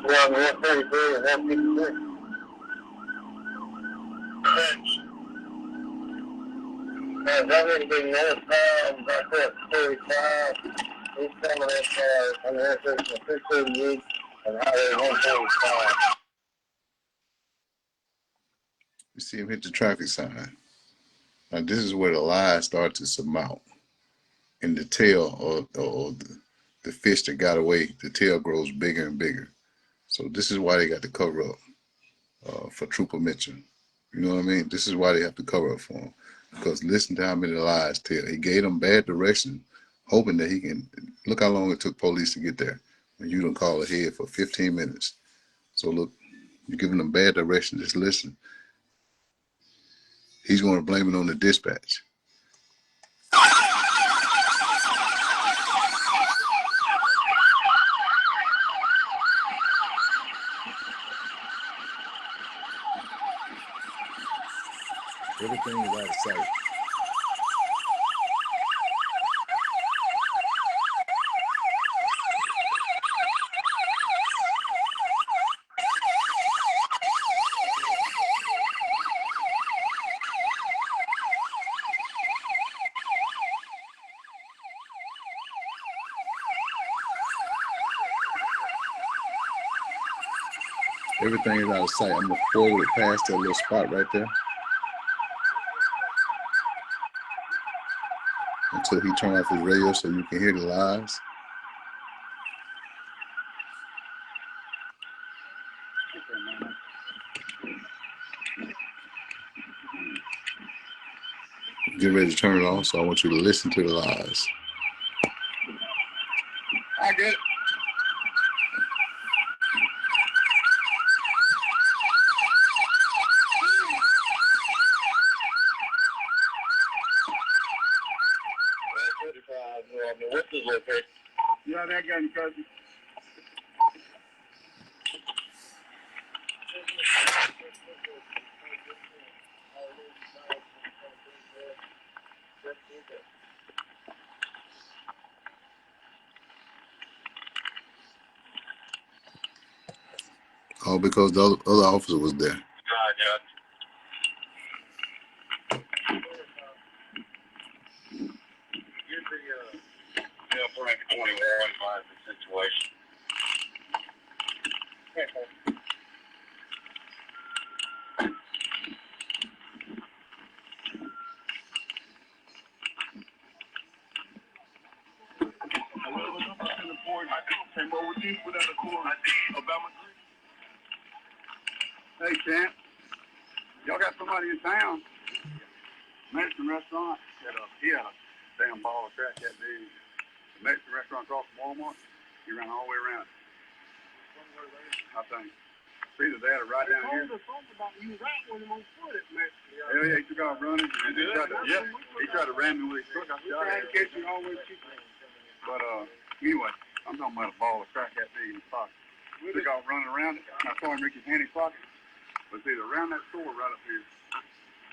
We're on 133 and 153. I've already been notified back at 45. He's coming in far on the intersection of 278 and Highway 145. You see him hit the traffic sign. Now this is where the lies start to surmount. And the tail or the fish that got away, the tail grows bigger and bigger. So this is why they got to cover up for Trooper Mitchell. You know what I mean? This is why they have to cover up for him. Because listen to how many lies tell. He gave them bad direction, hoping that he can. Look how long it took police to get there. And you don't call ahead for 15 minutes. So look, you're giving them bad direction. Just listen. He's going to blame it on the dispatch. Everything is out of sight. Everything is out of sight. I'm going to forward it past that little spot right there until he turn off his radio so you can hear the lies. Get ready to turn it off, so I want you to listen to the lies. I get it. What's his location? You have that guy in your cousin? All because the other officer was there. Bring 21 by the situation. Hey, champ. Y'all got somebody in town? Mexican restaurant. He had a damn ball of crack that dude. The Mexican restaurant across from Walmart. He ran all the way around. I think. It's either that or right down here. Hell yeah, he took off running. And he tried to ram me with his truck. I shot him. But anyway, I'm talking about a ball of crack that big in his pocket. Took off running around it. I saw him reach his hand in his pocket. But it's either around that store right up here.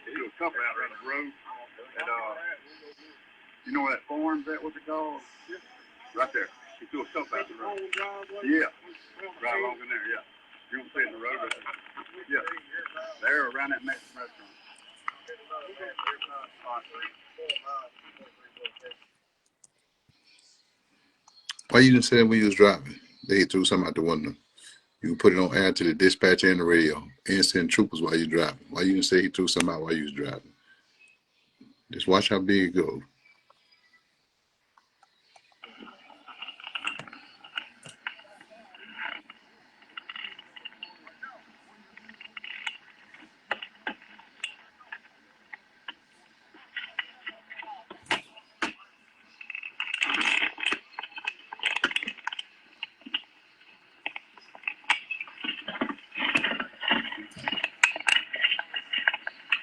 He threw a cup out right up the road. And, you know where that farm's at? What's it called? Right there. He threw a cup out the road. Yeah. Right along in there, yeah. You don't see it in the road, but yeah. There around that Mexican restaurant. Why you didn't say that when you was driving? They threw something out the window. You can put it on air to the dispatch and the radio and send troopers while you're driving. Why you didn't say he threw something out while you was driving? Just watch how big it goes.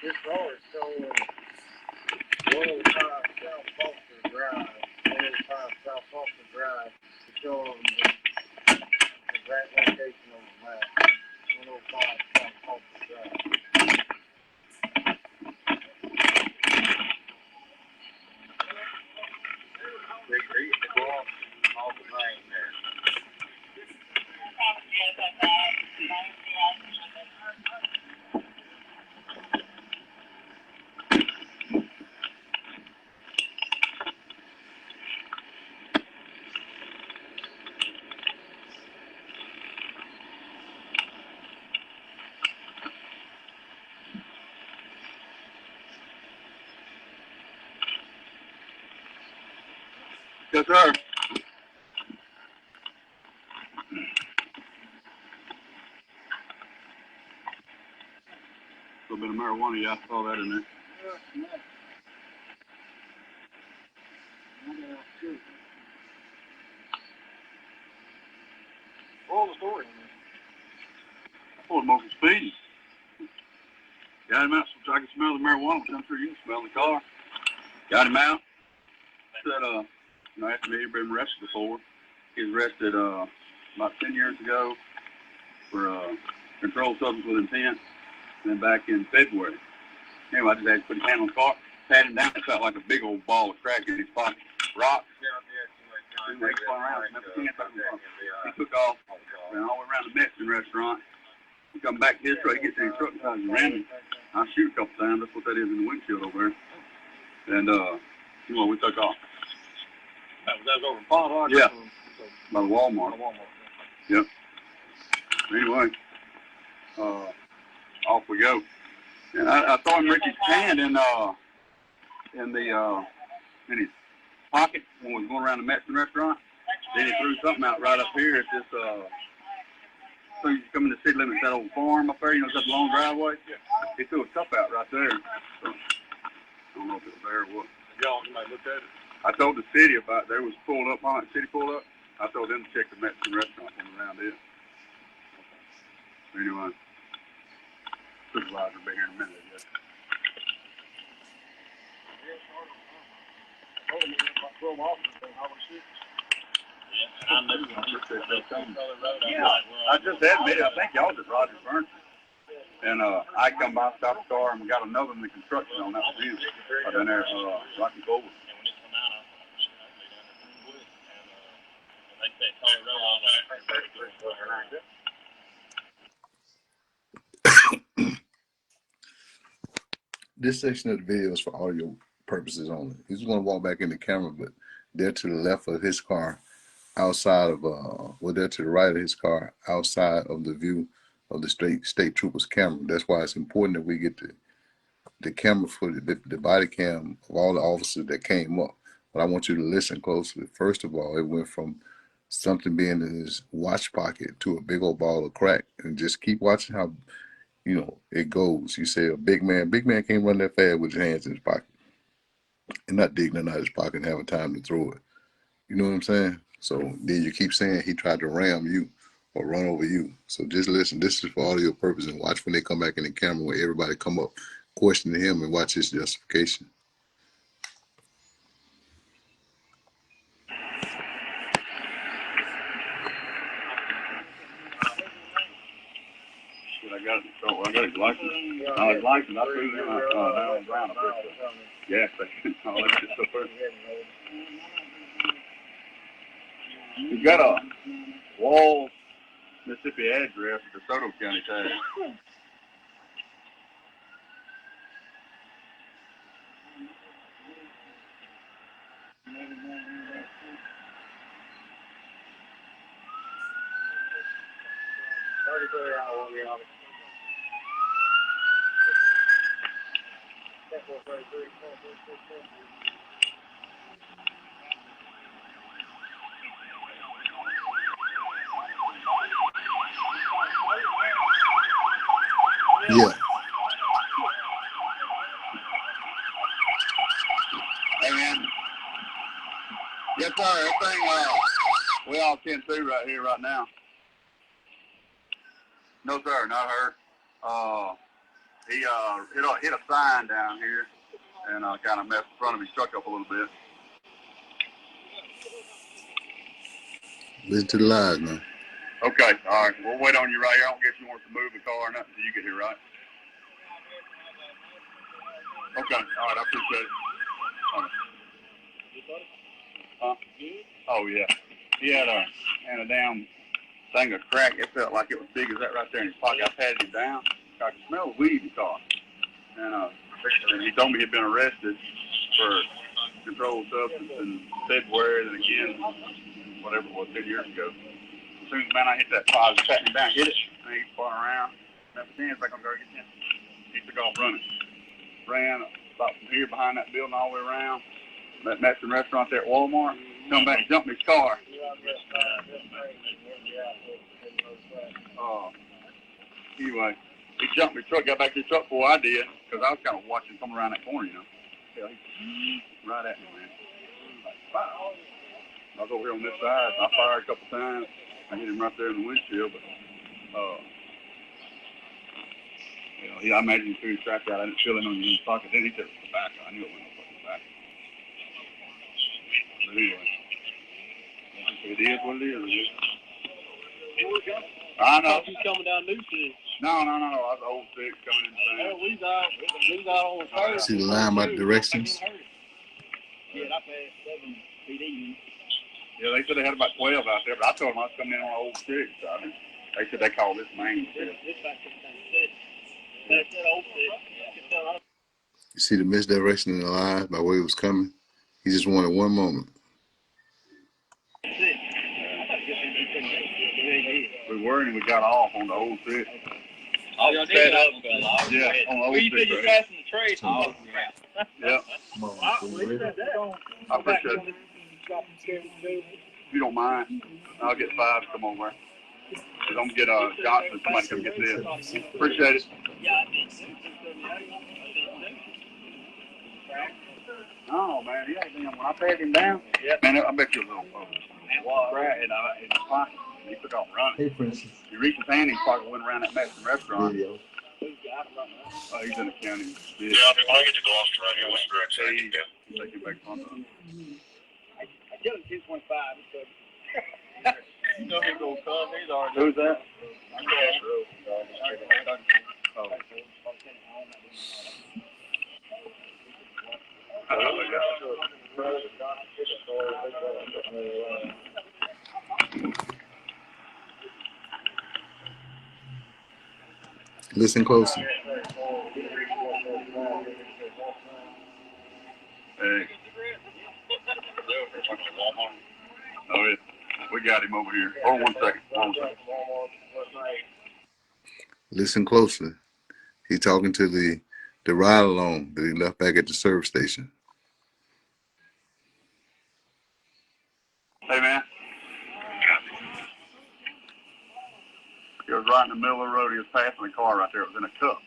This car is showing 105 South Foster Drive. 105 South Foster Drive. It's showing the exact location on the map. 105 South Foster Drive. They go off the lane there. Yes, sir. A little bit of marijuana, yeah, I saw that in there. What was the story? I pulled him over speeding. Got him out so I could smell the marijuana, which I'm sure you can smell in the car. Got him out. Said, after me, he'd been arrested before. He was arrested about 10 years ago for controlled substance with intent, and then back in February. Anyway, I just had to put his hand on the car, pat him down. It felt like a big old ball of crack in his pocket. Rock. Anyway, he spun around, he took off, ran all the way around the Mexican restaurant. He come back to his truck, he gets in his truck and ran me. I shoot a couple times. That's what that is in the windshield over there. And, we took off. That was over in Pond. Yeah. By the Walmart. Yep. Anyway, off we go. And I saw him reach his hand in his pocket when we was going around the Mexican restaurant. Then he threw something out right up here at this, so you come in the city limits, that old farm up there, it's got the long driveway. He threw a cup out right there. So, I don't know if it was there or what. Y'all might look at it. I told the city about there was pulled up on it. City pulled up. I told them to check the Mexican restaurant from around it. Anyway, supervisor will be here in a minute, I guess. I just admitted, I think y'all just Roger Burns. And I come by, stopped the car, and we got another in the construction on that view. Down there, Rocky Boulder. This section of the video is for audio purposes only. He's going to walk back in the camera, but they're to the left of his car, outside of, they're to the right of his car, outside of the view of the state trooper's camera. That's why it's important that we get the camera footage, the body cam of all the officers that came up. But I want you to listen closely. First of all, it went from something being in his watch pocket to a big old ball of crack. And just keep watching how, it goes. You say a big man can't run that fast with his hands in his pocket and not digging it out of his pocket and having time to throw it. You know what I'm saying? So then you keep saying he tried to ram you or run over you. So just listen. This is for audio purpose, and watch when they come back in the camera when everybody come up questioning him, and watch his justification. I got it. So I got his license. His license. I threw him out down on ground up there. Gas station. All that shit up there. He's got a Walls, Mississippi address at DeSoto County tag. Yeah. Hey, man. Yes, sir. Everything, we all 10-2 right here, right now. No, sir, not her. He hit a sign down here and kind of messed the front of his truck up a little bit. Listen to the lies, man. Okay, all right. We'll wait on you right here. I don't guess you want to move the car or nothing until you get here, right? Okay, all right. I appreciate it. Huh? Oh, yeah. He had a damn thing of crack. It felt like it was big as that right there in his pocket. I patted him down. I could smell the weed in the car. And he told me he'd been arrested for controlled substance in February and again, whatever it was, 10 years ago. As soon as, man, I hit that car, I was patting him down, hit it, and he's spun around. Never seen it, like I'm going to get him. He took off running. Ran about from here behind that building all the way around. That Mexican restaurant there at Walmart. Come back and jumped in his car. Anyway, he jumped in his truck, got back to his truck before I did, because I was kind of watching him come around that corner, you know. Yeah, he right at me, man. Like, wow. I was over here on this side. I fired a couple times. I hit him right there in the windshield, but you know, I imagine he threw his trash out. I didn't feel it on his pocket. Then he took the tobacco. I knew it wasn't no fucking tobacco. But anyway, it is what it is. I know. He's coming down New City. No. I was old 6 coming in the same. We was out on the third. See the line about directions? Yeah, I passed 7 PD. Yeah, they said they had about 12 out there, but I told them I was coming in on old 6. So they said they called this main. This back to 6. They said old 6. You see the misdirection in the line by where he was coming? He just wanted one moment. We were and we got off on the old 6. Oh, y'all did? Yeah, on the old 6. You said you're passing the trade. Oh, crap. Yeah. I appreciate it. If you don't mind, I'll get 5 to come over. I'm going to get Johnson, somebody come get this. Appreciate it. Oh, man, he ain't when I patted him down. Yeah. Man, I bet you a little right in his pocket. He took off running. Hey, Princess. He reached his hand in his pocket, went around that Mexican restaurant. Video. Oh, he's in the county. Yeah, I get to go off right here. What's the direct He's taking back on. I tell him 2.5. You know he's going to come. He's already. Who's that? Oh. Listen closely. Hey. Oh, yeah. We got him over here. Hold on 1 second. Listen closely. He's talking to the ride along that he left back at the service station. Hey, man. He was right in the middle of the road. He was passing the car right there. It was in a cup.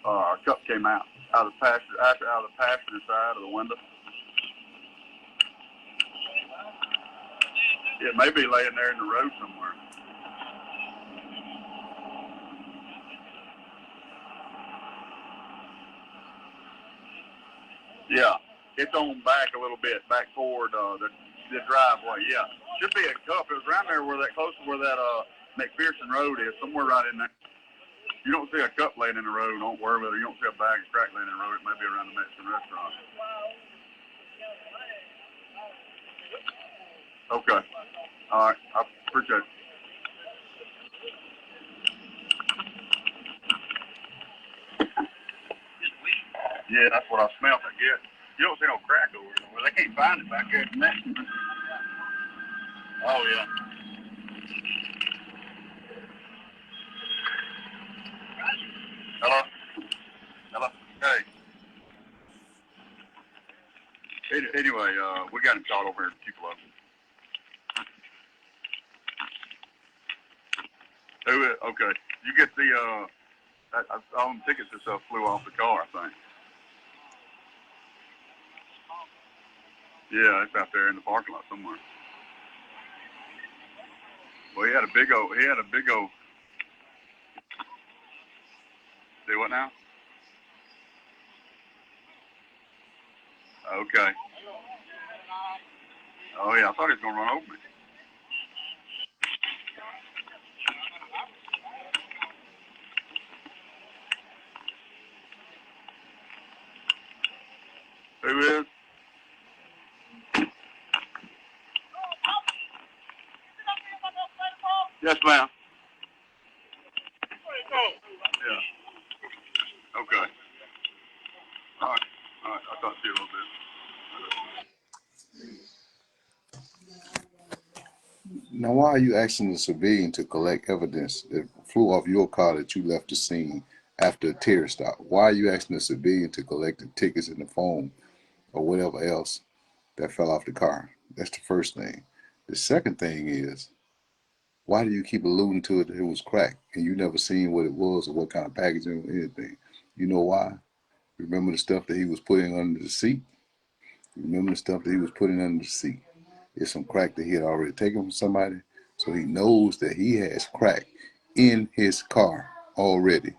Our cup came out of the passenger side of the window. It may be laying there in the road somewhere. Yeah, it's on back a little bit, back toward the driveway. Yeah, should be a cup. It was around there where that close to where that McPherson Road is, somewhere right in there. You don't see a cup laying in the road. Don't worry about it. You don't see a bag of crack laying in the road. It may be around the Mexican restaurant. Okay. All right. I appreciate it. Yeah, that's what I smelled, I guess. You don't see no crack over there. Well, they can't find it back there. Oh, yeah. Hello? Hello? Hey. Anyway, we got him caught over here in Tupelo. Who is? Okay. You get the, all them tickets and stuff flew off the car, I think. Yeah, it's out there in the parking lot somewhere. Well, he had a big old, see what now? Okay. Oh yeah, I thought he was going to run over me. Who is? Yes, ma'am. Yeah. Okay. All right. All right. I'll talk to you a little bit. Now, why are you asking the civilian to collect evidence that flew off your car that you left the scene after a terror stop? Why are you asking the civilian to collect the tickets and the phone or whatever else that fell off the car? That's the first thing. The second thing is, why do you keep alluding to it that it was crack and you never seen what it was or what kind of packaging or anything? You know why? Remember the stuff that he was putting under the seat? Remember the stuff that he was putting under the seat? It's some crack that he had already taken from somebody, so he knows that he has crack in his car already.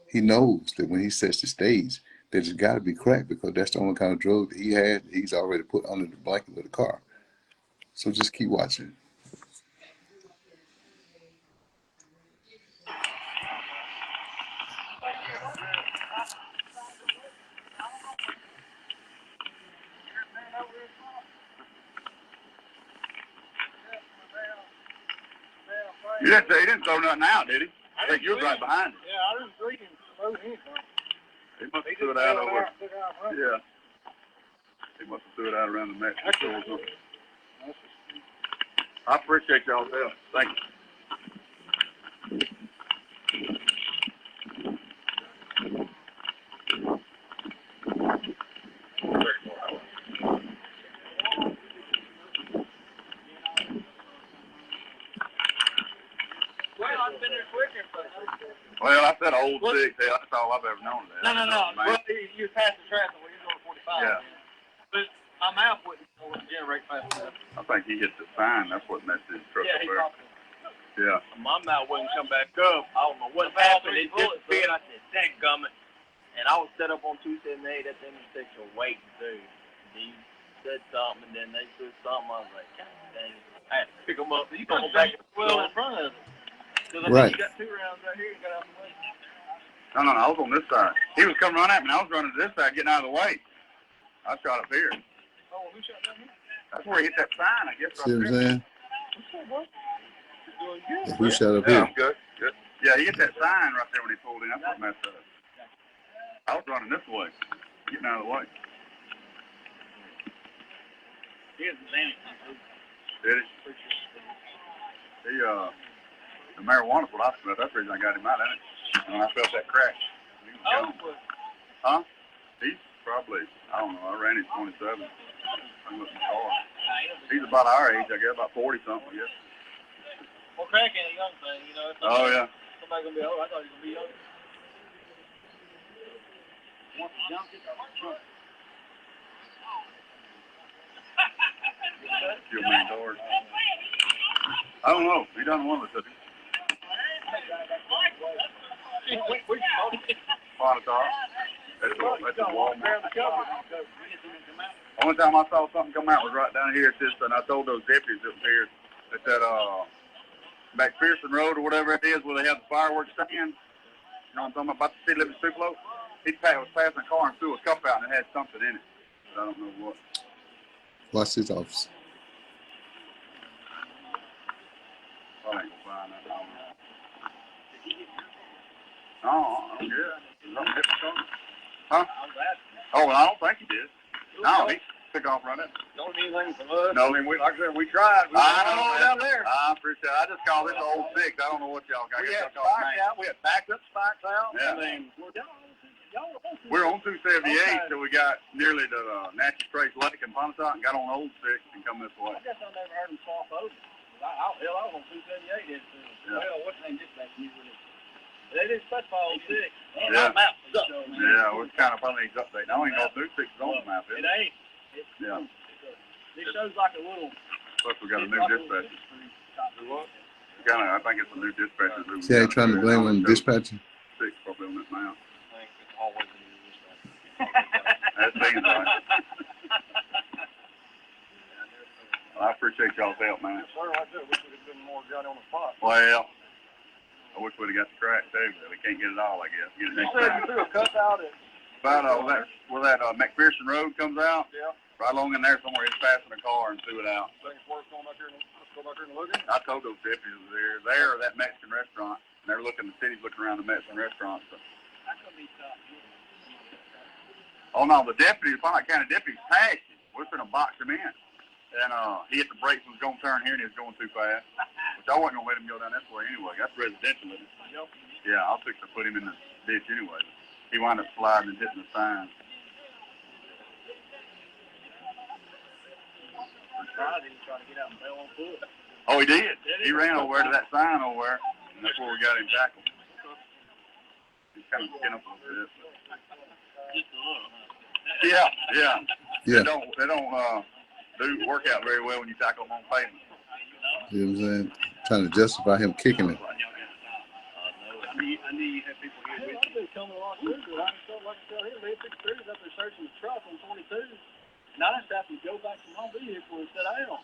He knows that when he sets the stage, that it's got to be crack because that's the only kind of drug that he had. He's already put under the blanket of the car. So just keep watching. He didn't throw nothing out, did he? I think you were right behind him. Yeah, I didn't see him throw anything. He must have threw it out over. Yeah. He must have threw it out around the Mexican store or something. I appreciate y'all's help. Thank you. Well, I've been there quicker, but... Well, I said old six. That's all I've ever known. No. Well, you passed the traffic when you're going 45. Yeah. But my mouth wouldn't generate fast enough. I think he hit the sign. That's what messed his truck up there. Yeah. My mouth wouldn't come back up. I don't know what happened. It disappeared. I said, dadgummit. And I was set up on 278 at the intersection waiting, dude. He said something, and then they said something. I was like, God dang. I had to pick him up. You come back well in front of him. Because I Right. think you got two rounds right here. You got out of the way. No. I was on this side. He was coming right at me, and I was running to this side, getting out of the way. I shot up here. Oh, who shot down here? That's where he hit that sign, I guess. See what I'm saying? What's up, bro? You're doing good. Who shot up Yeah, here? good. Yeah, he hit that sign right there when he pulled in. That's what messed up. I was running this way, getting out of the way. Here's the Xanax. Did he? The marijuana's what I smelled. That's the reason I got him out of it. When I felt that crack. Oh, Huh? He's probably, I don't know, I ran him 27. I'm looking car. He's about our age, I guess, about 40 something, I guess. well, crack ain't a young thing, you know. Oh, yeah. Somebody's going to be old. I thought he was going to be young. Want to jump it? Few million dollars. I don't know. He doesn't want to. Monitor. That's a Walmart. Only time I saw something come out was right down here at this, and I told those deputies that was here that McPherson Road or whatever it is where they have the fireworks stand. You know what I'm talking about the city limits Tupelo? He was passing a car and threw a cup out and it had something in it. But I don't know what. Watch this officer. I ain't gonna find that. No, yeah. Huh? Oh, well, I don't think he did. No, he took off right at me. Don't need anything from us. No. I mean, like I said, we tried. I know, down there. I appreciate it. I just call this old six. I don't know what y'all got. We had spikes out. We had backed up spikes out. Yeah. I mean, We're on 278, so we got nearly to Natchez Trace Lake and Pontotoc and got on Old Six and come this way. I guess I never heard them swap over. I was on 278. Well, what's the name dispatch usually? They didn't specify Old Six. Yeah. Map. Yeah, it was kind of funny he's updating. I don't even know if New Six is on the map, is It it? ain't. Yeah. It shows like a little. Plus we got a new dispatcher. I think it's a new dispatcher. See how you trying to blame on dispatcher? Six probably on this map. I think it's always a new dispatcher. That seems right. Well, I appreciate y'all's help, man. Yes, sir. I do. Wish we'd have been more Johnny on the spot. Well, I wish we'd have got the crack too, but we can't get it all, I guess. Get it You next said time. you threw a cut out at. About where that McPherson Road comes out, Yeah. right along in there somewhere, he's passing a car and threw it out. Think it's worth going back here and look at it? I told those deputies there or that Mexican restaurant, and they're looking, the city's looking around the Mexican restaurant. So. Oh no, the deputies, Pontotoc County deputies passed him. We're gonna box him in. And he hit the brakes and was gonna turn here and he was going too fast. Which I wasn't gonna let him go down this way anyway. That's residential, isn't it? Yep. Yeah, I'll fix to put him in the ditch anyway. He wound up sliding and hitting the sign. Oh, he did. He ran over to that sign over there, and that's where we got him tackled. He's kind of skin up a little bit. Yeah, yeah. Yeah. They don't do work out very well when you tackle them on pavement. You know what I'm saying? Trying to justify him kicking it. I knew you had people here with you. I've been coming along too, but I just like I tell him, they took crews up there searching the truck on 22. And I just happened to go back to my vehicle and sit down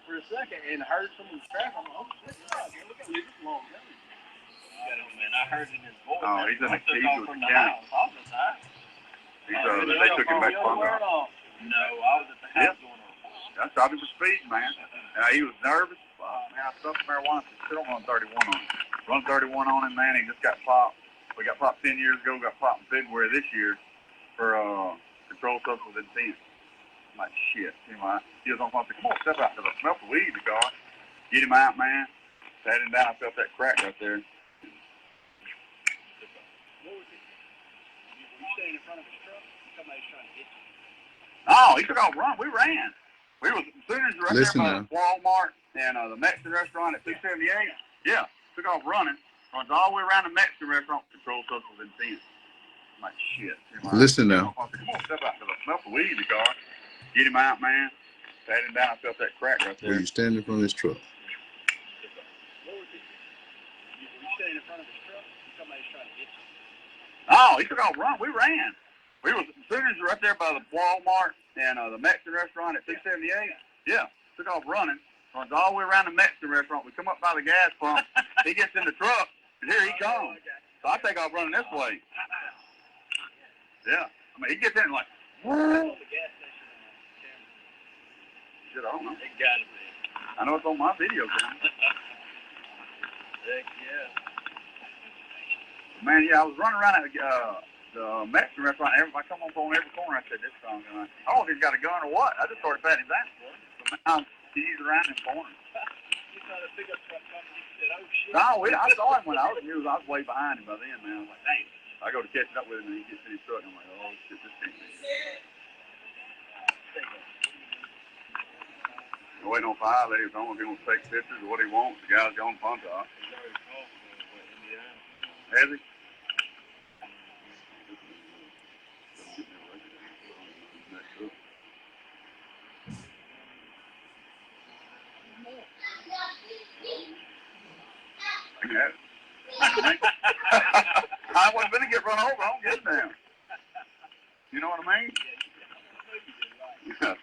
for a second and heard someone's traffic. I'm like, oh shit, man, look at this long gun. Man, I heard it in his voice. Oh, he's in the keys with the county. They took him back to Pontotoc. No, I was at the house doing it. I stopped him for speeding, man. He was nervous. Man, I stuffed marijuana. Still don't run 31 on him. Run 31 on him, man. He just got popped. We got popped 10 years ago. Got popped in February this year for controlled substance intent. I'm like, shit. You know, he was on something. Come on, step out, because I smelled the weed in the car. Get him out, man. Sat him down. I felt that crack right there. In front of his truck, somebody's trying to hit you. Oh, he took off run. We ran. We was as soon as right Listen there by the Walmart and the Mexican restaurant at 278. Yeah, took off running. Runs all the way around the Mexican restaurant. Controlled substance intent. I'm like, shit. Listen now. Come on, step out, because I smelled the weed in the car. Get him out, man. Sat him down. I felt that crack right there. Were you standing in front of his truck? What was it? You standing in front of his truck, somebody's trying to hit you. Oh, he took off run. We ran. We was as soon as right there by the Walmart and the Mexican restaurant at 278. Yeah, took off running. Runs all the way around the Mexican restaurant. We come up by the gas pump. He gets in the truck, and here he comes. So I take off running this way. Yeah, I mean he gets in like. Shit, I don't know. It got to be. I know it's on my video camera. Heck yeah. Man, yeah, I was running around at the Mexican restaurant. I come up on every corner. I said, this song. I don't know if he's got a gun or what. I just started patting his ass for him. So now he's around in corners. You saw the pickup truck coming. You said, oh shit. No, I saw him when I was way behind him by then, man. I was like, dang. I go to catching up with him, and he gets in his truck, and I'm like, oh, shit, this can't be. I'm waiting on fire later. I don't know if he wants to take pictures or what he wants. The guy's gone Pontotoc. Has he? I wasn't going to get run over. I don't get down. You know what I mean? Yeah.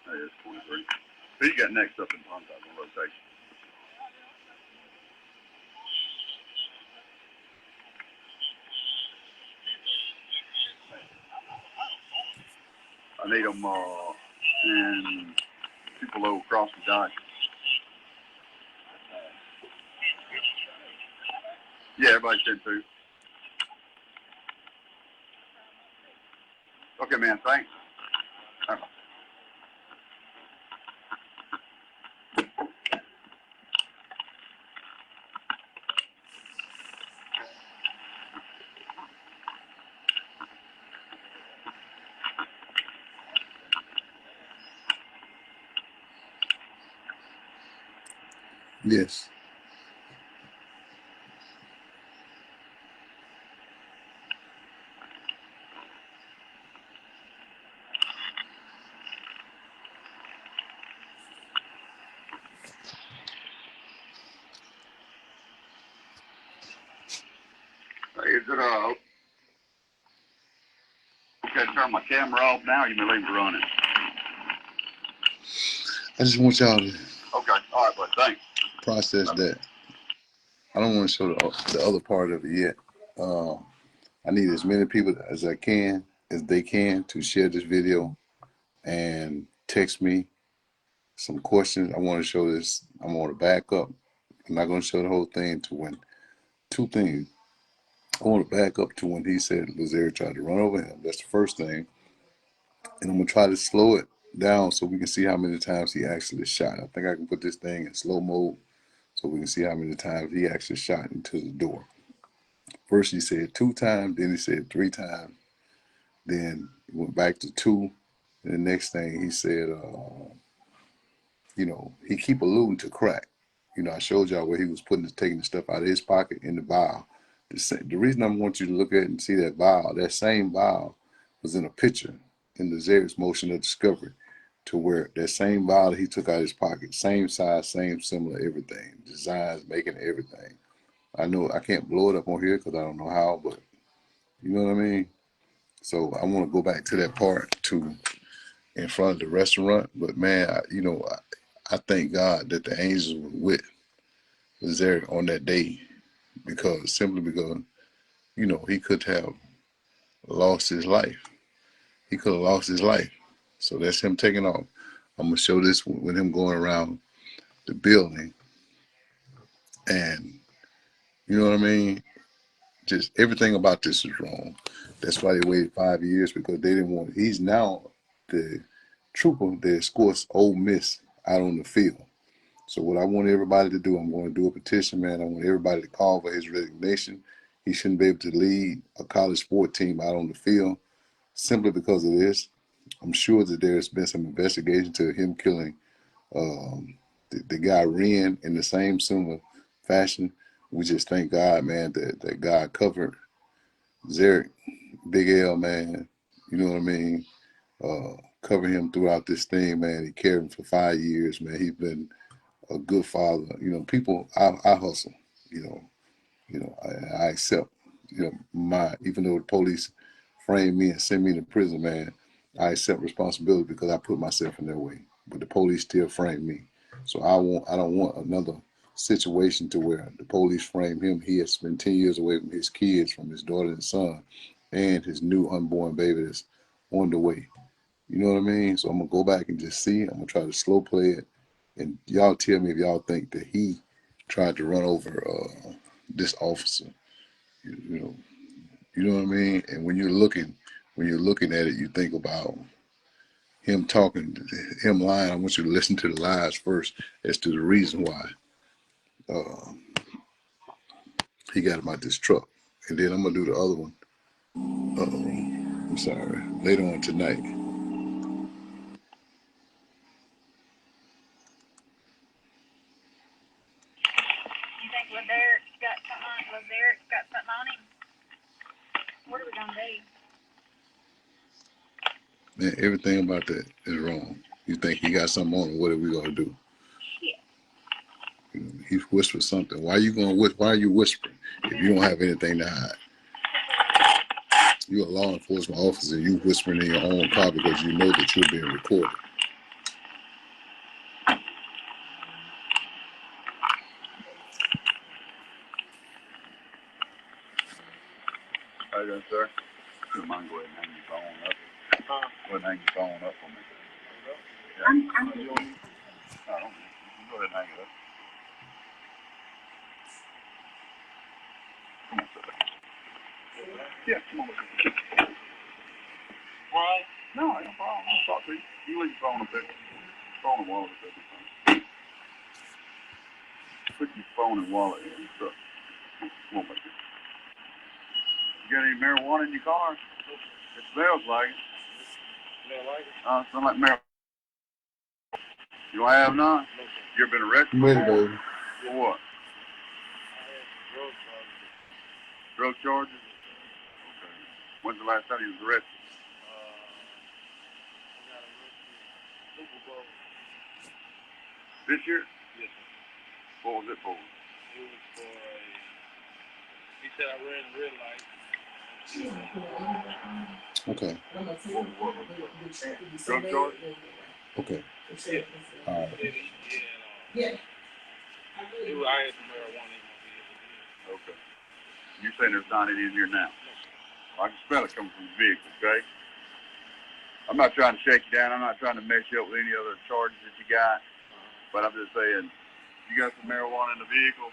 That is 23. Who you got next up in Pontotoc on rotation? I need them in Tupelo across the dike. Yeah, everybody said 2. Okay, man, thanks. Yes. Is it, okay, turn my camera off now, you may leave it running. I just want y'all to Okay, all right, bud, thanks. process that. I don't want to show the other part of it yet. I need as many people as I can, as they can, to share this video and text me some questions. I want to show this. I want to back up. I'm not going to show the whole thing to when 2 things. I want to back up to when he said Lazerick tried to run over him. That's the first thing. And I'm going to try to slow it down so we can see how many times he actually shot. I think I can put this thing in slow mode so we can see how many times he actually shot into the door. First he said 2 times, then he said 3 times. Then he went back to 2. And the next thing he said, he keep alluding to crack. I showed y'all where he was taking the stuff out of his pocket in the vial. The reason I want you to look at it and see that vial, that same vial was in a picture in the Lazerick's motion of discovery, to where that same vial that he took out of his pocket, same size, same similar, everything, designs, making everything. I know I can't blow it up on here because I don't know how, but you know what I mean? So I want to go back to that part too, in front of the restaurant. But man, I thank God that the angels were with Lazerick on that day, simply because he could have lost his life. He could have lost his life. So that's him taking off. I'm gonna show this with him going around the building, and you know what I mean. Just everything about this is wrong. That's why they waited 5 years, because they didn't want. He's now the trooper that escorts Ole Miss out on the field. So what I want everybody to do, I'm going to do a petition, man. I want everybody to call for his resignation. He shouldn't be able to lead a college sport team out on the field simply because of this. I'm sure that there's been some investigation to him killing the guy Ren in the same similar fashion. We just thank God, man, that God covered Zarek, Big L, man. You know what I mean? Cover him throughout this thing, man. He carried him for 5 years, man. He's been a good father. People, I hustle. I accept. Even though the police frame me and send me to prison, man, I accept responsibility because I put myself in their way. But the police still frame me. So I don't want another situation to where the police frame him. He has spent 10 years away from his kids, from his daughter and son, and his new unborn baby that's on the way. You know what I mean? So I'm gonna go back and just see. I'm gonna try to slow play it, and y'all tell me if y'all think that he tried to run over this officer. You know, you know what I mean? And when you're looking at it, you think about him talking, him lying. I want you to listen to the lies first as to the reason why he got him out this truck, and then I'm gonna do the other one. I'm sorry, later on tonight. You think Lazerick's got something on him? What are we gonna do? Man, everything about that is wrong. You think he got something on him? What are we gonna do? Shit. He whispered something. Why are you whispering if you don't have anything to hide? You're a law enforcement officer. You whispering in your own car because you know that you're being recorded. How you doing, sir? You mind go ahead and hang your phone up? Go ahead and hang your phone up for me. Yeah. I'm No, you don't. No, don't. You go ahead and hang it up. Yeah, come on. Right? No, ain't no problem. I'll talk to you. You leave your phone up there. Phone and wallet up there. Put your phone and wallet in the truck. Come on, baby. You got any marijuana in your car? It smells like it. Smell like it? Smell like marijuana. You don't have none? You ever been arrested I'm ready, before? baby. For what? I had drug charges. Drug charges? Okay. When's the last time you was arrested? I got arrested Super Bowl. This year? Yes, sir. What was it for? It was for he said I ran red light. Okay. Drug charge? Okay. Yeah. All right. Yeah. I had some marijuana in my vehicle. Okay. You saying there's not any in here now? I can smell it coming from the vehicle, okay? I'm not trying to shake you down. I'm not trying to mess you up with any other charges that you got. But I'm just saying, you got some marijuana in the vehicle,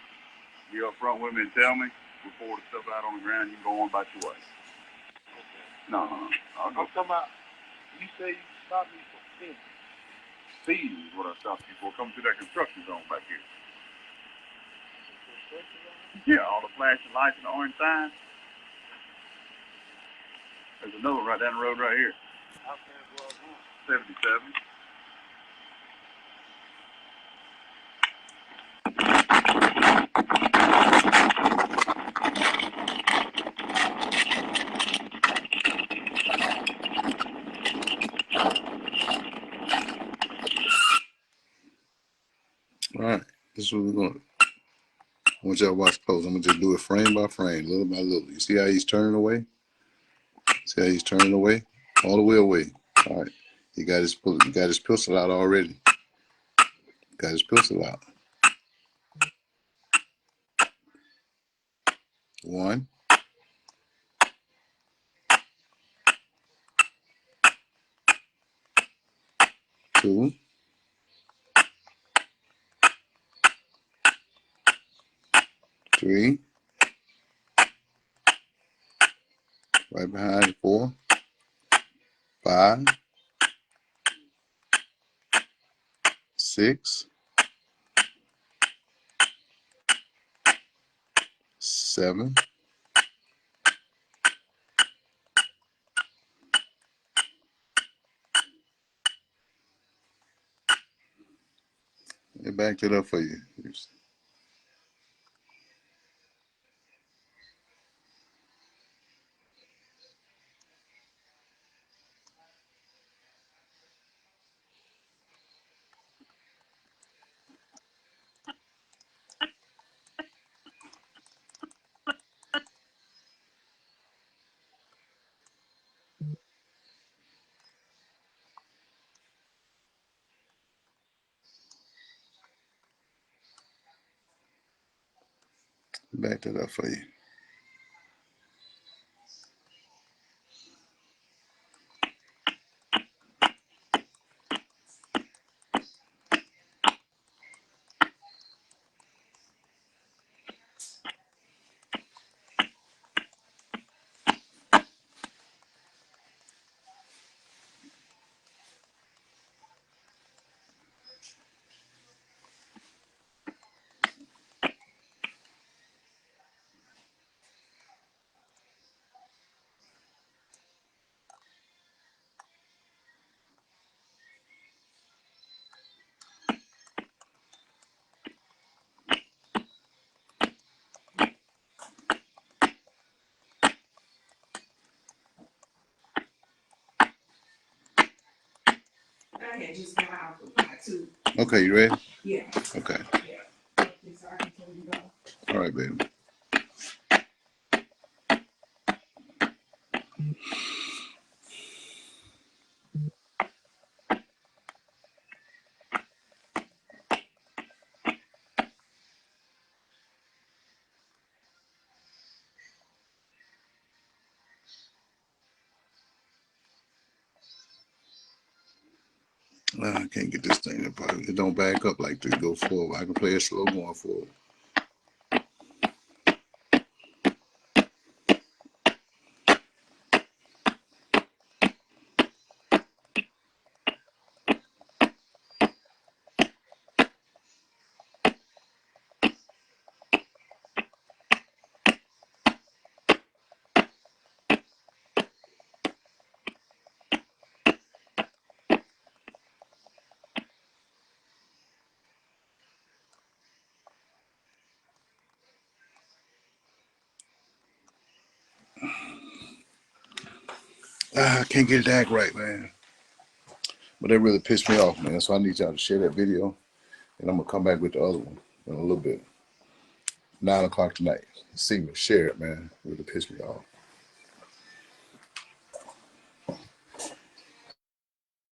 be up front with me and tell me before the stuff out on the ground, you can go on about your way. Okay. No. I'll go. I'm talking about, you say you stopped me for speeding. Speeding is what I stopped you for. Coming through that construction zone back here. Yeah, all the flashing lights and the orange signs. There's another one right down the road right here. How fast was I going? 77. All right. This is what we're going to. I want y'all to watch close. I'm going to just do it frame by frame, little by little. You see how he's turning away? See how he's turning away? All the way away. All right. He got his pistol out already. Got his pistol out. 1, 2, 3, right behind 4, 5, 6, 7, 8. It backed it up for you. Backed it up for you. I had just got out the pot too. Okay, you ready? Yeah. Okay. Yeah. So I can tell you go. All right, baby. I can't get this thing to play. It don't back up like this. Go forward. I can play it slow going forward. I can't get it to act right, man. But that really pissed me off, man. So I need y'all to share that video, and I'm gonna come back with the other one in a little bit. 9 o'clock tonight. See me, share it, man. It really pissed me off.